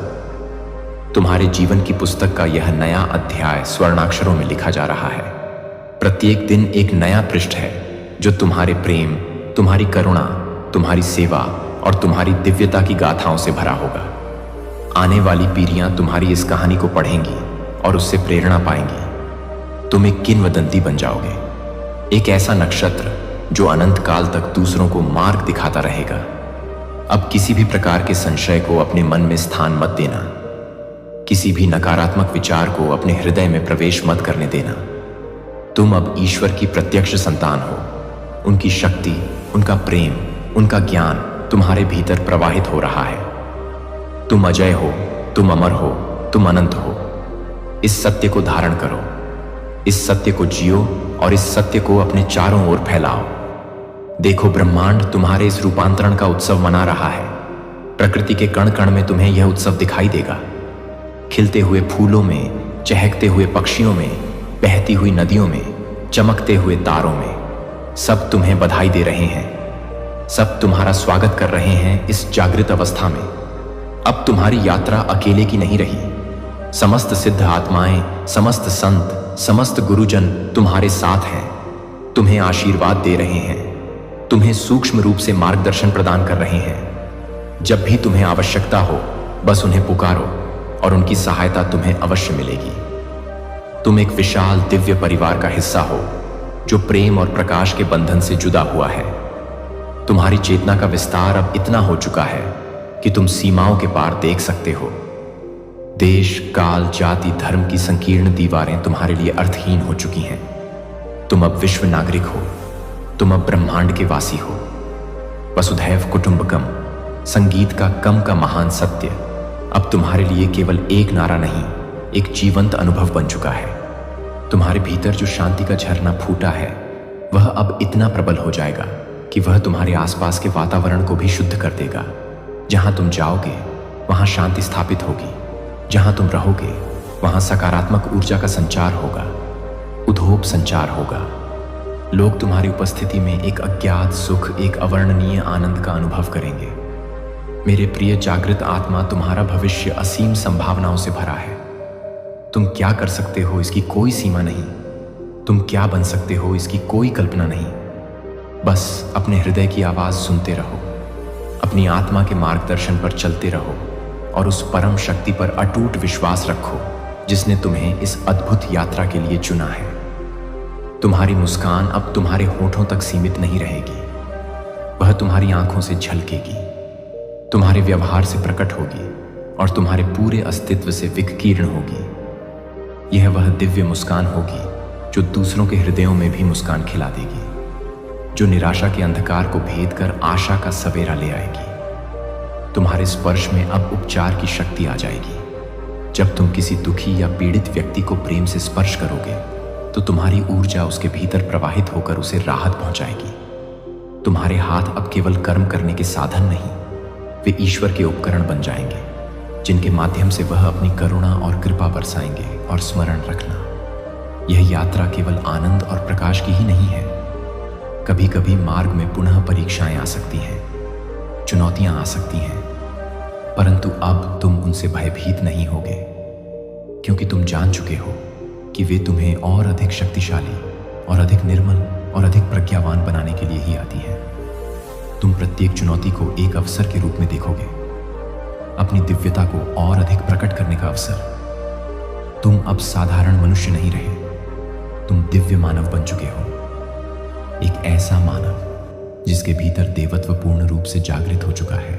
[SPEAKER 1] तुम्हारे जीवन की पुस्तक का यह नया अध्याय स्वर्णाक्षरों में लिखा जा रहा है। प्रत्येक दिन एक नया पृष्ठ है जो तुम्हारे प्रेम, तुम्हारी करुणा, तुम्हारी सेवा और तुम्हारी दिव्यता की गाथाओं से भरा होगा। आने वाली पीढ़ियां तुम्हारी इस कहानी को पढ़ेंगी और उससे प्रेरणा पाएंगी। तुम एक किंवदंती बन जाओगे, एक ऐसा नक्षत्र जो अनंत काल तक दूसरों को मार्ग दिखाता रहेगा। अब किसी भी प्रकार के संशय को अपने मन में स्थान मत देना। किसी भी नकारात्मक विचार को अपने हृदय में प्रवेश मत करने देना। तुम अब ईश्वर की प्रत्यक्ष संतान हो। उनकी शक्ति, उनका प्रेम, उनका ज्ञान तुम्हारे भीतर प्रवाहित हो रहा है। तुम अजय हो, तुम अमर हो, तुम अनंत हो। इस सत्य को धारण करो, इस सत्य को जियो और इस सत्य को अपने चारों ओर फैलाओ। देखो, ब्रह्मांड तुम्हारे इस रूपांतरण का उत्सव मना रहा है। प्रकृति के कण कण में तुम्हें यह उत्सव दिखाई देगा। खिलते हुए फूलों में, चहकते हुए पक्षियों में, बहती हुई नदियों में, चमकते हुए तारों में, सब तुम्हें बधाई दे रहे हैं। सब तुम्हारा स्वागत कर रहे हैं इस जागृत अवस्था में। अब तुम्हारी यात्रा अकेले की नहीं रही। समस्त सिद्ध आत्माएं, समस्त संत, समस्त गुरुजन तुम्हारे साथ हैं, तुम्हें आशीर्वाद दे रहे हैं, तुम्हें सूक्ष्म रूप से मार्गदर्शन प्रदान कर रहे हैं। जब भी तुम्हें आवश्यकता हो, बस उन्हें पुकारो और उनकी सहायता तुम्हें अवश्य मिलेगी। तुम एक विशाल दिव्य परिवार का हिस्सा हो जो प्रेम और प्रकाश के बंधन से जुड़ा हुआ है। तुम्हारी चेतना का विस्तार अब इतना हो चुका है कि तुम सीमाओं के पार देख सकते हो। देश, काल, जाति, धर्म की संकीर्ण दीवारें तुम्हारे लिए अर्थहीन हो चुकी हैं। तुम अब विश्व नागरिक हो। तुम अब ब्रह्मांड के वासी हो। वसुधैव कुटुंबकम, संगीत का कम का महान सत्य अब तुम्हारे लिए केवल एक नारा नहीं, एक जीवंत अनुभव बन चुका है। तुम्हारे भीतर जो शांति का झरना फूटा है, वह अब इतना प्रबल हो जाएगा कि वह तुम्हारे आसपास के वातावरण को भी शुद्ध कर देगा। जहां तुम जाओगे, वहां शांति स्थापित होगी। जहां तुम रहोगे, वहां सकारात्मक ऊर्जा का संचार होगा, उद्होप संचार होगा। लोग तुम्हारी उपस्थिति में एक अज्ञात सुख, एक अवर्णनीय आनंद का अनुभव करेंगे। मेरे प्रिय जागृत आत्मा, तुम्हारा भविष्य असीम संभावनाओं से भरा है। तुम क्या कर सकते हो इसकी कोई सीमा नहीं। तुम क्या बन सकते हो इसकी कोई कल्पना नहीं। बस अपने हृदय की आवाज सुनते रहो, अपनी आत्मा के मार्गदर्शन पर चलते रहो और उस परम शक्ति पर अटूट विश्वास रखो जिसने तुम्हें इस अद्भुत यात्रा के लिए चुना है। तुम्हारी मुस्कान अब तुम्हारे होठों तक सीमित नहीं रहेगी, वह तुम्हारी आंखों से झलकेगी, तुम्हारे व्यवहार से प्रकट होगी और तुम्हारे पूरे अस्तित्व से विकीर्ण होगी। यह वह दिव्य मुस्कान होगी जो दूसरों के हृदयों में भी मुस्कान खिला देगी, जो निराशा के अंधकार को भेद कर आशा का सवेरा ले आएगी। तुम्हारे स्पर्श में अब उपचार की शक्ति आ जाएगी। जब तुम किसी दुखी या पीड़ित व्यक्ति को प्रेम से स्पर्श करोगे तो तुम्हारी ऊर्जा उसके भीतर प्रवाहित होकर उसे राहत पहुंचाएगी। तुम्हारे हाथ अब केवल कर्म करने के साधन नहीं, वे ईश्वर के उपकरण बन जाएंगे, जिनके माध्यम से वह अपनी करुणा और कृपा बरसाएंगे। और स्मरण रखना, यह यात्रा केवल आनंद और प्रकाश की ही नहीं है। कभी कभी मार्ग में पुनः परीक्षाएं आ सकती हैं, चुनौतियां आ सकती हैं, परंतु अब तुम उनसे भयभीत नहीं होगे, क्योंकि तुम जान चुके हो कि वे तुम्हें और अधिक शक्तिशाली और अधिक निर्मल और अधिक प्रज्ञावान बनाने के लिए ही आती हैं। तुम प्रत्येक चुनौती को एक अवसर के रूप में देखोगे, अपनी दिव्यता को और अधिक प्रकट करने का अवसर। तुम अब साधारण मनुष्य नहीं रहे, तुम दिव्य मानव बन चुके हो। एक ऐसा मानव जिसके भीतर देवत्व पूर्ण रूप से जागृत हो चुका है,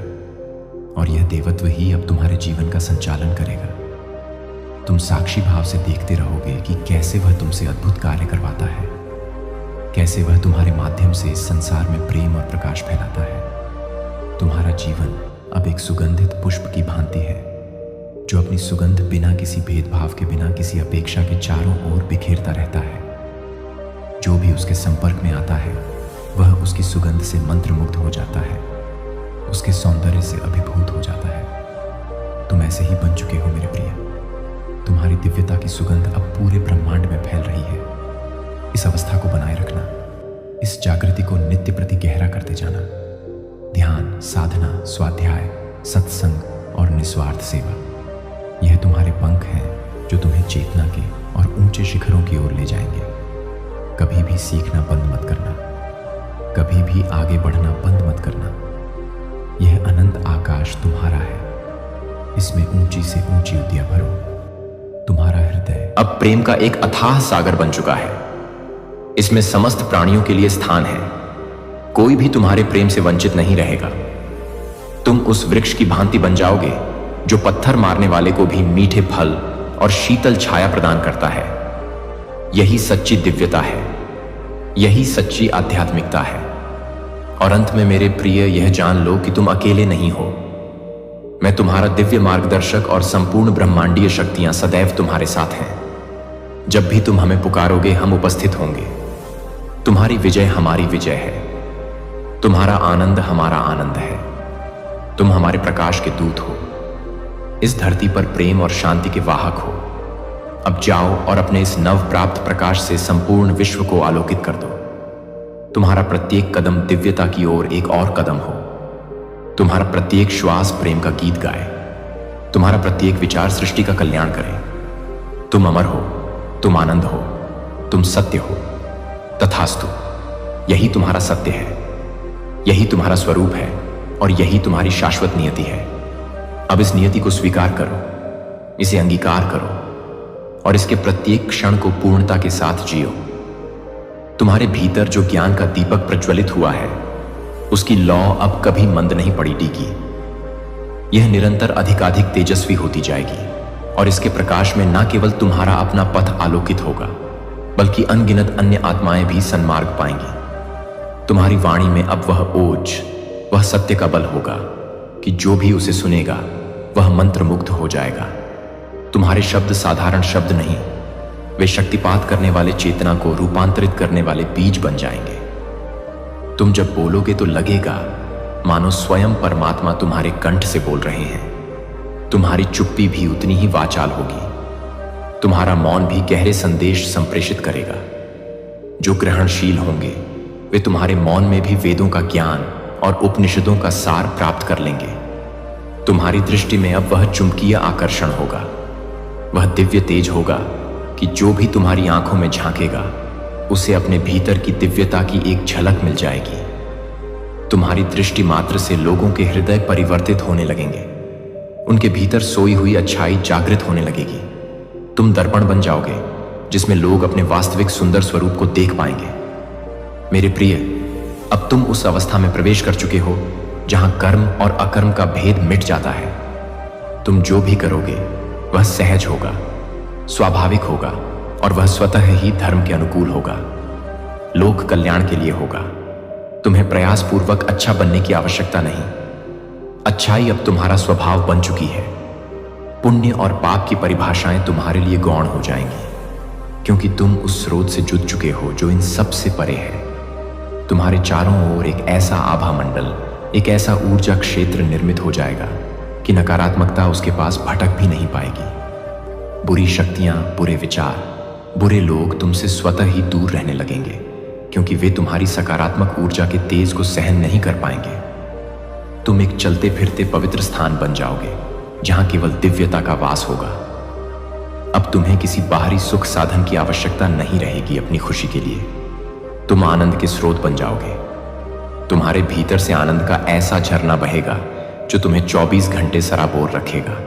[SPEAKER 1] और यह देवत्व ही अब तुम्हारे जीवन का संचालन करेगा। तुम साक्षी भाव से देखते रहोगे कि कैसे वह तुमसे अद्भुत कार्य करवाता है, कैसे वह तुम्हारे माध्यम से इस संसार में प्रेम और प्रकाश फैलाता है। तुम्हारा जीवन अब एक सुगंधित पुष्प की भांति है, जो अपनी सुगंध बिना किसी भेदभाव के, बिना किसी अपेक्षा के चारों ओर बिखेरता रहता है। जो भी उसके संपर्क में आता है वह उसकी सुगंध से मंत्रमुग्ध हो जाता है, उसके सौंदर्य से अभिभूत हो जाता है। तुम ऐसे ही बन चुके हो मेरे प्रिय। तुम्हारी दिव्यता की सुगंध अब पूरे ब्रह्मांड में फैल रही है। इस अवस्था को बनाए रखना, इस जागृति को नित्य प्रति गहरा करते जाना। ध्यान, साधना, स्वाध्याय, सत्संग और निस्वार्थ सेवा, यह तुम्हारे पंख हैं जो तुम्हें चेतना के और ऊंचे शिखरों की ओर ले जाएंगे। कभी भी सीखना बंद मत करना, कभी भी आगे बढ़ना बंद मत करना। यह अनंत आकाश तुम्हारा है, इसमें ऊंची से ऊंची उदिया भरो। तुम्हारा हृदय अब प्रेम का एक अथाह सागर बन चुका है। इसमें समस्त प्राणियों के लिए स्थान है। कोई भी तुम्हारे प्रेम से वंचित नहीं रहेगा। तुम उस वृक्ष की भांति बन जाओगे जो पत्थर मारने वाले को भी मीठे फल और शीतल छाया प्रदान करता है। यही सच्ची दिव्यता है, यही सच्ची आध्यात्मिकता है। और अंत में मेरे प्रिय, यह जान लो कि तुम अकेले नहीं हो। मैं तुम्हारा दिव्य मार्गदर्शक और संपूर्ण ब्रह्मांडीय शक्तियां सदैव तुम्हारे साथ हैं। जब भी तुम हमें पुकारोगे हम उपस्थित होंगे। तुम्हारी विजय हमारी विजय है, तुम्हारा आनंद हमारा आनंद है। तुम हमारे प्रकाश के दूत हो, इस धरती पर प्रेम और शांति के वाहक हो। अब जाओ और अपने इस नव प्राप्त प्रकाश से संपूर्ण विश्व को आलोकित कर दो। तुम्हारा प्रत्येक कदम दिव्यता की ओर एक और कदम हो। तुम्हारा प्रत्येक श्वास प्रेम का गीत गाए। तुम्हारा प्रत्येक विचार सृष्टि का कल्याण करे। तुम अमर हो, तुम आनंद हो, तुम सत्य हो। तथास्तु। यही तुम्हारा सत्य है, यही तुम्हारा स्वरूप है और यही तुम्हारी शाश्वत नियति है। अब इस नियति को स्वीकार करो, इसे अंगीकार करो और इसके प्रत्येक क्षण को पूर्णता के साथ जियो। तुम्हारे भीतर जो ज्ञान का दीपक प्रज्वलित हुआ है, उसकी लौ अब कभी मंद नहीं पड़ी टिकी। यह निरंतर अधिकाधिक तेजस्वी होती जाएगी और इसके प्रकाश में न केवल तुम्हारा अपना पथ आलोकित होगा, बल्कि अनगिनत अन्य आत्माएं भी सन्मार्ग पाएंगी। तुम्हारी वाणी में अब वह ओज, वह सत्य का बल होगा कि जो भी उसे सुनेगा वह मंत्रमुग्ध हो जाएगा। तुम्हारे शब्द साधारण शब्द नहीं, वे शक्तिपात करने वाले, चेतना को रूपांतरित करने वाले बीज बन जाएंगे। तुम जब बोलोगे तो लगेगा मानो स्वयं परमात्मा तुम्हारे कंठ से बोल रहे हैं। तुम्हारी चुप्पी भी उतनी ही वाचाल होगी। तुम्हारा मौन भी गहरे संदेश संप्रेषित करेगा। जो ग्रहणशील होंगे वे तुम्हारे मौन में भी वेदों का ज्ञान और उपनिषदों का सार प्राप्त कर लेंगे। तुम्हारी दृष्टि में अब वह चुंबकीय आकर्षण होगा, वह दिव्य तेज होगा कि जो भी तुम्हारी आंखों में झांकेगा उसे अपने भीतर की दिव्यता की एक झलक मिल जाएगी। तुम्हारी दृष्टि मात्र से लोगों के हृदय परिवर्तित होने लगेंगे, उनके भीतर सोई हुई अच्छाई जागृत होने लगेगी। तुम दर्पण बन जाओगे जिसमें लोग अपने वास्तविक सुंदर स्वरूप को देख पाएंगे। मेरे प्रिय, अब तुम उस अवस्था में प्रवेश कर चुके हो जहां कर्म और अकर्म का भेद मिट जाता है। तुम जो भी करोगे वह सहज होगा, स्वाभाविक होगा और वह स्वतः ही धर्म के अनुकूल होगा, लोक कल्याण के लिए होगा। तुम्हें प्रयास पूर्वक अच्छा बनने की आवश्यकता नहीं। अच्छाई अब तुम्हारा स्वभाव बन चुकी है। पुण्य और पाप की परिभाषाएं तुम्हारे लिए गौण हो जाएंगी, क्योंकि तुम उस स्रोत से जुड़ चुके हो जो इन सब से परे है। तुम्हारे चारों ओर एक ऐसा आभा मंडल, एक ऐसा ऊर्जा क्षेत्र निर्मित हो जाएगा कि नकारात्मकता उसके पास भटक भी नहीं पाएगी। बुरी शक्तियां, बुरे विचार, बुरे लोग तुमसे स्वतः ही दूर रहने लगेंगे, क्योंकि वे तुम्हारी सकारात्मक ऊर्जा के तेज को सहन नहीं कर पाएंगे। तुम एक चलते फिरते पवित्र स्थान बन जाओगे, जहां केवल दिव्यता का वास होगा। अब तुम्हें किसी बाहरी सुख साधन की आवश्यकता नहीं रहेगी अपनी खुशी के लिए। तुम आनंद के स्रोत बन जाओगे। तुम्हारे भीतर से आनंद का ऐसा झरना बहेगा जो तुम्हें 24 घंटे सराबोर रखेगा।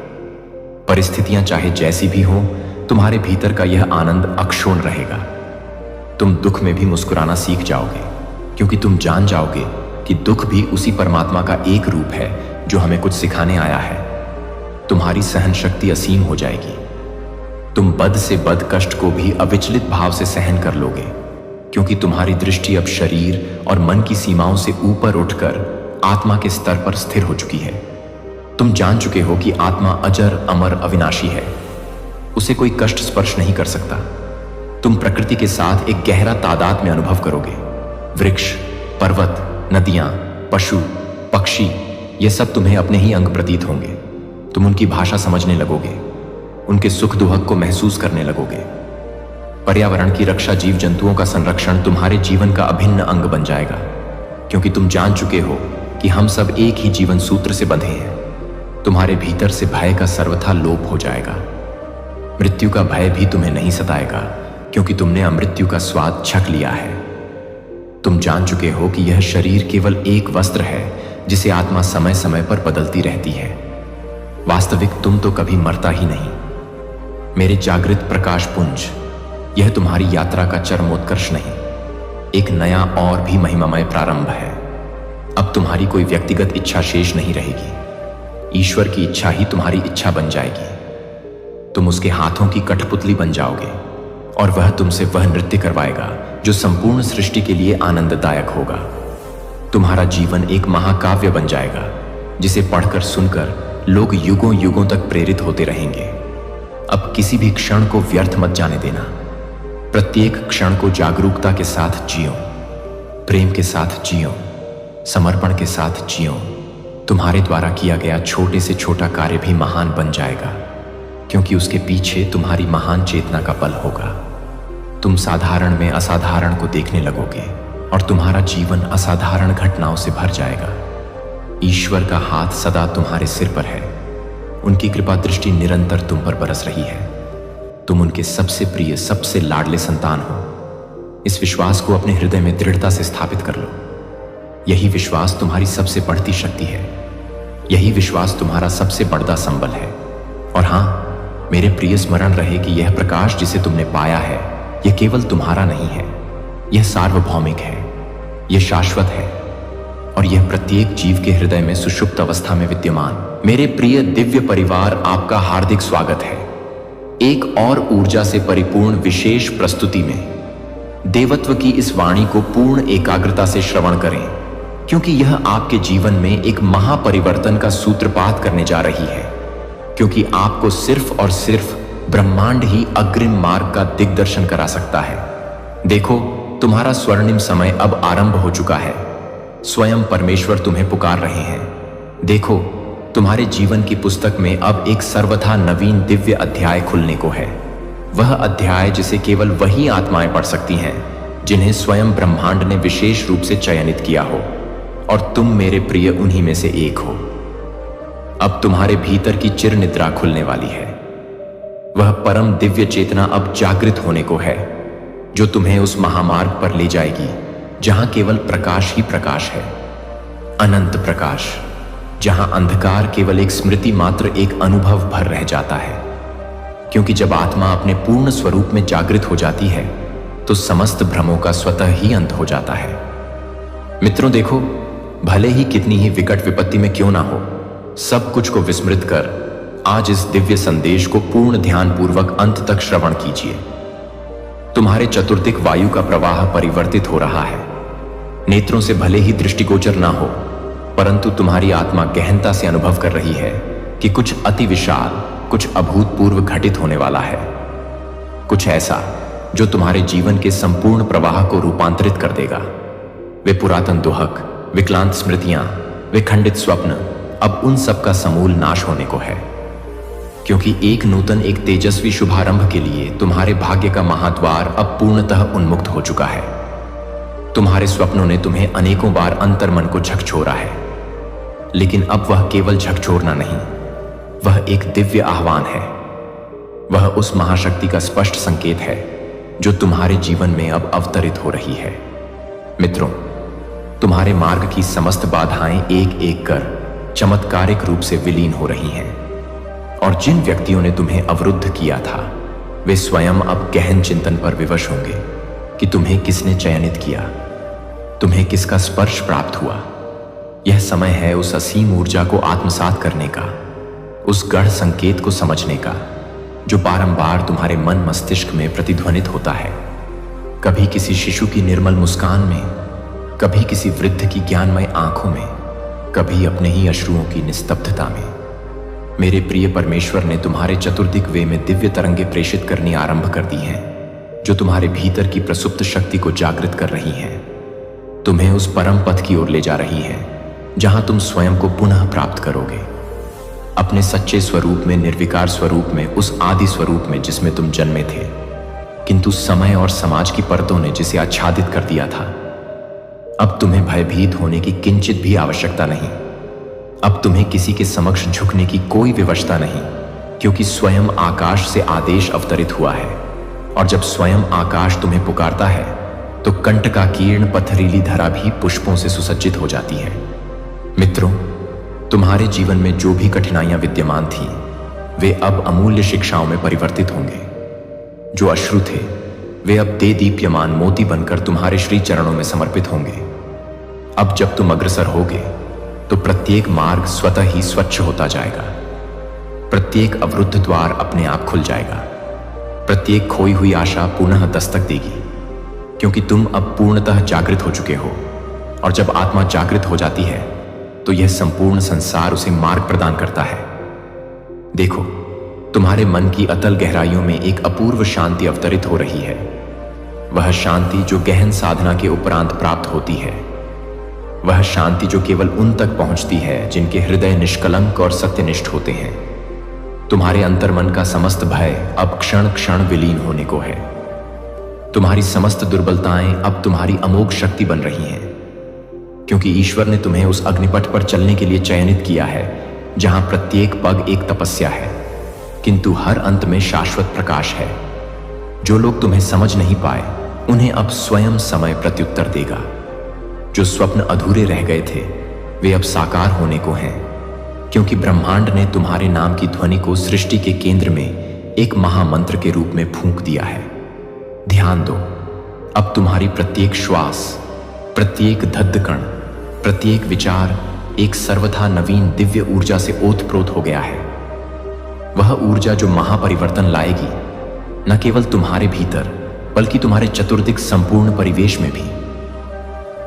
[SPEAKER 1] परिस्थितियां चाहे जैसी भी हो, तुम्हारे भीतर का यह आनंद अक्षुण्ण रहेगा। तुम दुख में भी मुस्कुराना सीख जाओगे, क्योंकि तुम जान जाओगे कि दुख भी उसी परमात्मा का एक रूप है जो हमें कुछ सिखाने आया है। तुम्हारी सहन शक्ति असीम हो जाएगी। तुम बद से बद कष्ट को भी अविचलित भाव से सहन कर लोगे, क्योंकि तुम्हारी दृष्टि अब शरीर और मन की सीमाओं से ऊपर उठकर आत्मा के स्तर पर स्थिर हो चुकी है। तुम जान चुके हो कि आत्मा अजर, अमर, अविनाशी है। उसे कोई कष्ट स्पर्श नहीं कर सकता। तुम प्रकृति के साथ एक गहरा तादाद में अनुभव करोगे। वृक्ष, पर्वत, नदियां, पशु, पक्षी, ये सब तुम्हें अपने ही अंग प्रतीत होंगे। तुम उनकी भाषा समझने लगोगे, उनके सुख दुहक को महसूस करने लगोगे। पर्यावरण की रक्षा, जीव जंतुओं का संरक्षण तुम्हारे जीवन का अभिन्न अंग बन जाएगा, क्योंकि तुम जान चुके हो कि हम सब एक ही जीवन सूत्र से बंधे हैं। तुम्हारे भीतर से भय का सर्वथा लोप हो जाएगा। मृत्यु का भय भी तुम्हें नहीं सताएगा, क्योंकि तुमने अमृत्यु का स्वाद छक लिया है। तुम जान चुके हो कि यह शरीर केवल एक वस्त्र है जिसे आत्मा समय समय पर बदलती रहती है। वास्तविक तुम तो कभी मरता ही नहीं। मेरे जागृत प्रकाश पुंज, यह तुम्हारी यात्रा का चरमोत्कर्ष नहीं, एक नया और भी महिमामय प्रारंभ है। अब तुम्हारी कोई व्यक्तिगत इच्छा शेष नहीं रहेगी। ईश्वर की इच्छा ही तुम्हारी इच्छा बन जाएगी। तुम उसके हाथों की कठपुतली बन जाओगे और वह तुमसे वह नृत्य करवाएगा जो संपूर्ण सृष्टि के लिए आनंददायक होगा। तुम्हारा जीवन एक महाकाव्य बन जाएगा, जिसे पढ़कर सुनकर लोग युगों युगों तक प्रेरित होते रहेंगे। अब किसी भी क्षण को व्यर्थ मत जाने देना। प्रत्येक क्षण को जागरूकता के साथ जियो, प्रेम के साथ जियो, समर्पण के साथ जियो। तुम्हारे द्वारा किया गया छोटे से छोटा कार्य भी महान बन जाएगा, क्योंकि उसके पीछे तुम्हारी महान चेतना का बल होगा। तुम साधारण में असाधारण को देखने लगोगे और तुम्हारा जीवन असाधारण घटनाओं से भर जाएगा। ईश्वर का हाथ सदा तुम्हारे सिर पर है। उनकी कृपा दृष्टि निरंतर तुम पर बरस रही है। तुम उनके सबसे प्रिय, सबसे लाडले संतान हो। इस विश्वास को अपने हृदय में दृढ़ता से स्थापित कर लो। यही विश्वास तुम्हारी सबसे बढ़ती शक्ति है। यही विश्वास तुम्हारा सबसे बड़ा संबल है। और हां, मेरे प्रिय, स्मरण रहे कि यह प्रकाश जिसे तुमने पाया है, यह केवल तुम्हारा नहीं है। यह सार्वभौमिक है, यह शाश्वत है, और यह प्रत्येक जीव के हृदय में सुषुप्त अवस्था में विद्यमान। मेरे प्रिय दिव्य परिवार, आपका हार्दिक स्वागत है एक और ऊर्जा से परिपूर्ण विशेष प्रस्तुति में। देवत्व की इस वाणी को पूर्ण एकाग्रता से श्रवण करें, क्योंकि यह आपके जीवन में एक महापरिवर्तन का सूत्रपात करने जा रही है। क्योंकि आपको सिर्फ और सिर्फ ब्रह्मांड ही अग्रिम मार्ग का दिग्दर्शन करा सकता है। देखो, तुम्हारा स्वर्णिम समय अब आरंभ हो चुका है। स्वयं परमेश्वर तुम्हें पुकार रहे हैं। देखो, तुम्हारे जीवन की पुस्तक में अब एक सर्वथा नवीन दिव्य अध्याय खुलने को है। वह अध्याय जिसे केवल वही आत्माएं पढ़ सकती हैं जिन्हें स्वयं ब्रह्मांड ने विशेष रूप से चयनित किया हो, और तुम मेरे प्रिय उन्हीं में से एक हो। अब तुम्हारे भीतर की चिर निद्रा खुलने वाली है। वह परम दिव्य चेतना अब जागृत होने को है, जो तुम्हें उस महामार्ग पर ले जाएगी जहां केवल प्रकाश ही प्रकाश है। अनंत प्रकाश, जहां अंधकार केवल एक स्मृति मात्र, एक अनुभव भर रह जाता है। क्योंकि जब आत्मा अपने पूर्ण स्वरूप में जागृत हो जाती है, तो समस्त भ्रमों का स्वतः ही अंत हो जाता है। मित्रों, देखो, भले ही कितनी ही विकट विपत्ति में क्यों ना हो, सब कुछ को विस्मृत कर आज इस दिव्य संदेश को पूर्ण ध्यान पूर्वक अंत तक श्रवण कीजिए। तुम्हारे चतुर्दिक वायु का प्रवाह परिवर्तित हो रहा है। नेत्रों से भले ही दृष्टिगोचर ना हो, परंतु तुम्हारी आत्मा गहनता से अनुभव कर रही है कि कुछ अति विशाल, कुछ अभूतपूर्व घटित होने वाला है। कुछ ऐसा जो तुम्हारे जीवन के संपूर्ण प्रवाह को रूपांतरित कर देगा। वे पुरातन दुहक, विक्लांत स्मृतियां, वे खंडित स्वप्न, अब उन सब का समूल नाश होने को है, क्योंकि एक नूतन, एक तेजस्वी शुभारंभ के लिए तुम्हारे भाग्य का महाद्वार अब पूर्णतः उन्मुक्त हो चुका है। तुम्हारे स्वप्नों ने तुम्हें अनेकों बार अंतर्मन को झकझोरा है, लेकिन अब वह केवल झकझोरना नहीं, वह एक दिव्य आह्वान है। वह उस महाशक्ति का स्पष्ट संकेत है जो तुम्हारे जीवन में अब अवतरित हो रही है। मित्रों, तुम्हारे मार्ग की समस्त बाधाएं एक एक कर चमत्कारिक रूप से विलीन हो रही हैं, और जिन व्यक्तियों ने तुम्हें अवरुद्ध किया था वे स्वयं अब गहन चिंतन पर विवश होंगे कि तुम्हें किसने चयनित किया, तुम्हें किसका स्पर्श प्राप्त हुआ। यह समय है उस असीम ऊर्जा को आत्मसात करने का, उस गढ़ संकेत को समझने का जो बारंबार तुम्हारे मन मस्तिष्क में प्रतिध्वनित होता है, कभी किसी शिशु की निर्मल मुस्कान में, कभी किसी वृद्ध की ज्ञानमय आंखों में, कभी अपने ही अश्रुओं की निस्तब्धता में। मेरे प्रिय परमेश्वर ने तुम्हारे चतुर्दिक वे में दिव्य तरंगे प्रेषित करनी आरंभ कर दी हैं, जो तुम्हारे भीतर की प्रसुप्त शक्ति को जागृत कर रही हैं, तुम्हें उस परम पथ की ओर ले जा रही हैं जहां तुम स्वयं को पुनः प्राप्त करोगे, अपने सच्चे स्वरूप में, निर्विकार स्वरूप में, उस आदि स्वरूप में जिसमें तुम जन्मे थे, किंतु समय और समाज की परतों ने जिसे आच्छादित कर दिया था। अब तुम्हें भयभीत होने की किंचित भी आवश्यकता नहीं। अब तुम्हें किसी के समक्ष झुकने की कोई विवशता नहीं, क्योंकि स्वयं आकाश से आदेश अवतरित हुआ है, और जब स्वयं आकाश तुम्हें पुकारता है तो कंटकाकीर्ण पथरीली धरा भी पुष्पों से सुसज्जित हो जाती है। मित्रों, तुम्हारे जीवन में जो भी कठिनाइयां विद्यमान थीं, वे अब अमूल्य शिक्षाओं में परिवर्तित होंगे। जो अश्रु थे वे अब देदीप्यमान मोती बनकर तुम्हारे श्री चरणों में समर्पित होंगे। अब जब तुम अग्रसर होगे तो प्रत्येक मार्ग स्वतः ही स्वच्छ होता जाएगा, प्रत्येक अवरुद्ध द्वार अपने आप खुल जाएगा, प्रत्येक खोई हुई आशा पुनः दस्तक देगी, क्योंकि तुम अब पूर्णतः जागृत हो चुके हो। और जब आत्मा जागृत हो जाती है तो यह संपूर्ण संसार उसे मार्ग प्रदान करता है। देखो, तुम्हारे मन की अतल गहराइयों में एक अपूर्व शांति अवतरित हो रही है। वह शांति जो गहन साधना के उपरांत प्राप्त होती है, वह शांति जो केवल उन तक पहुंचती है जिनके हृदय निष्कलंक और सत्यनिष्ठ होते हैं। तुम्हारे अंतर्मन का समस्त भय अब क्षण क्षण विलीन होने को है। तुम्हारी समस्त दुर्बलताएं अब तुम्हारी अमोघ शक्ति बन रही हैं, क्योंकि ईश्वर ने तुम्हें उस अग्निपथ पर चलने के लिए चयनित किया है जहां प्रत्येक पग एक तपस्या है, किंतु हर अंत में शाश्वत प्रकाश है। जो लोग तुम्हें समझ नहीं पाए उन्हें अब स्वयं समय प्रत्युत्तर देगा। जो स्वप्न अधूरे रह गए थे वे अब साकार होने को हैं, क्योंकि ब्रह्मांड ने तुम्हारे नाम की ध्वनि को सृष्टि के केंद्र में एक महामंत्र के रूप में फूंक दिया है। ध्यान दो, अब तुम्हारी प्रत्येक श्वास, प्रत्येक धद्धकण, प्रत्येक विचार एक सर्वथा नवीन दिव्य ऊर्जा से ओतप्रोत हो गया है। वह ऊर्जा जो महापरिवर्तन लाएगी न केवल तुम्हारे भीतर बल्कि तुम्हारे चतुर्दिक संपूर्ण परिवेश में भी।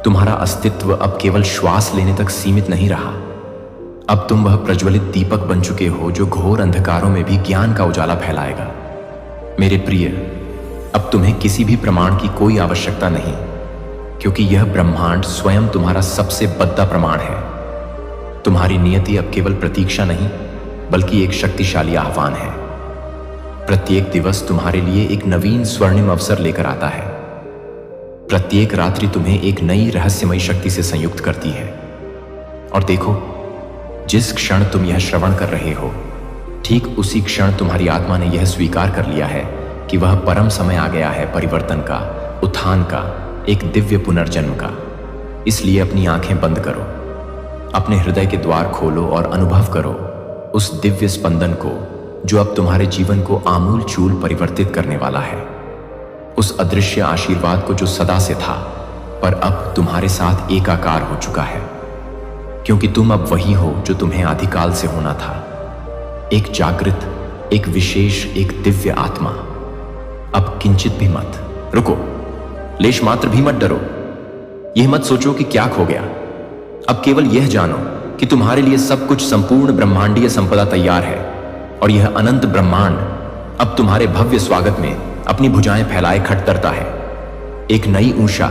[SPEAKER 1] तुम्हारा अस्तित्व अब केवल श्वास लेने तक सीमित नहीं रहा। अब तुम वह प्रज्वलित दीपक बन चुके हो जो घोर अंधकारों में भी ज्ञान का उजाला फैलाएगा। मेरे प्रिय, अब तुम्हें किसी भी प्रमाण की कोई आवश्यकता नहीं, क्योंकि यह ब्रह्मांड स्वयं तुम्हारा सबसे बद्दा प्रमाण है। तुम्हारी नियति अब केवल प्रतीक्षा नहीं बल्कि एक शक्तिशाली आह्वान है। प्रत्येक दिवस तुम्हारे लिए एक नवीन स्वर्णिम अवसर लेकर आता है। प्रत्येक रात्रि तुम्हें एक नई रहस्यमयी शक्ति से संयुक्त करती है। और देखो, जिस क्षण तुम यह श्रवण कर रहे हो, ठीक उसी क्षण तुम्हारी आत्मा ने यह स्वीकार कर लिया है कि वह परम समय आ गया है परिवर्तन का, उत्थान का, एक दिव्य पुनर्जन्म का। इसलिए अपनी आंखें बंद करो, अपने हृदय के द्वार खोलो और अनुभव करो उस दिव्य स्पंदन को जो अब तुम्हारे जीवन को आमूल चूल परिवर्तित करने वाला है। उस अदृश्य आशीर्वाद को जो सदा से था पर अब तुम्हारे साथ एकाकार हो चुका है, क्योंकि तुम अब वही हो जो तुम्हें आदिकाल से होना था। एक जागृत, एक विशेष, एक दिव्य आत्मा। अब किंचित भी मत रुको, लेश मात्र भी मत डरो। यह मत सोचो कि क्या खो गया। अब केवल यह जानो कि तुम्हारे लिए सब कुछ संपूर्ण ब्रह्मांडीय संपदा तैयार है और यह अनंत ब्रह्मांड अब तुम्हारे भव्य स्वागत में अपनी भुजाएं फैलाए खट करता है। एक नई ऊषा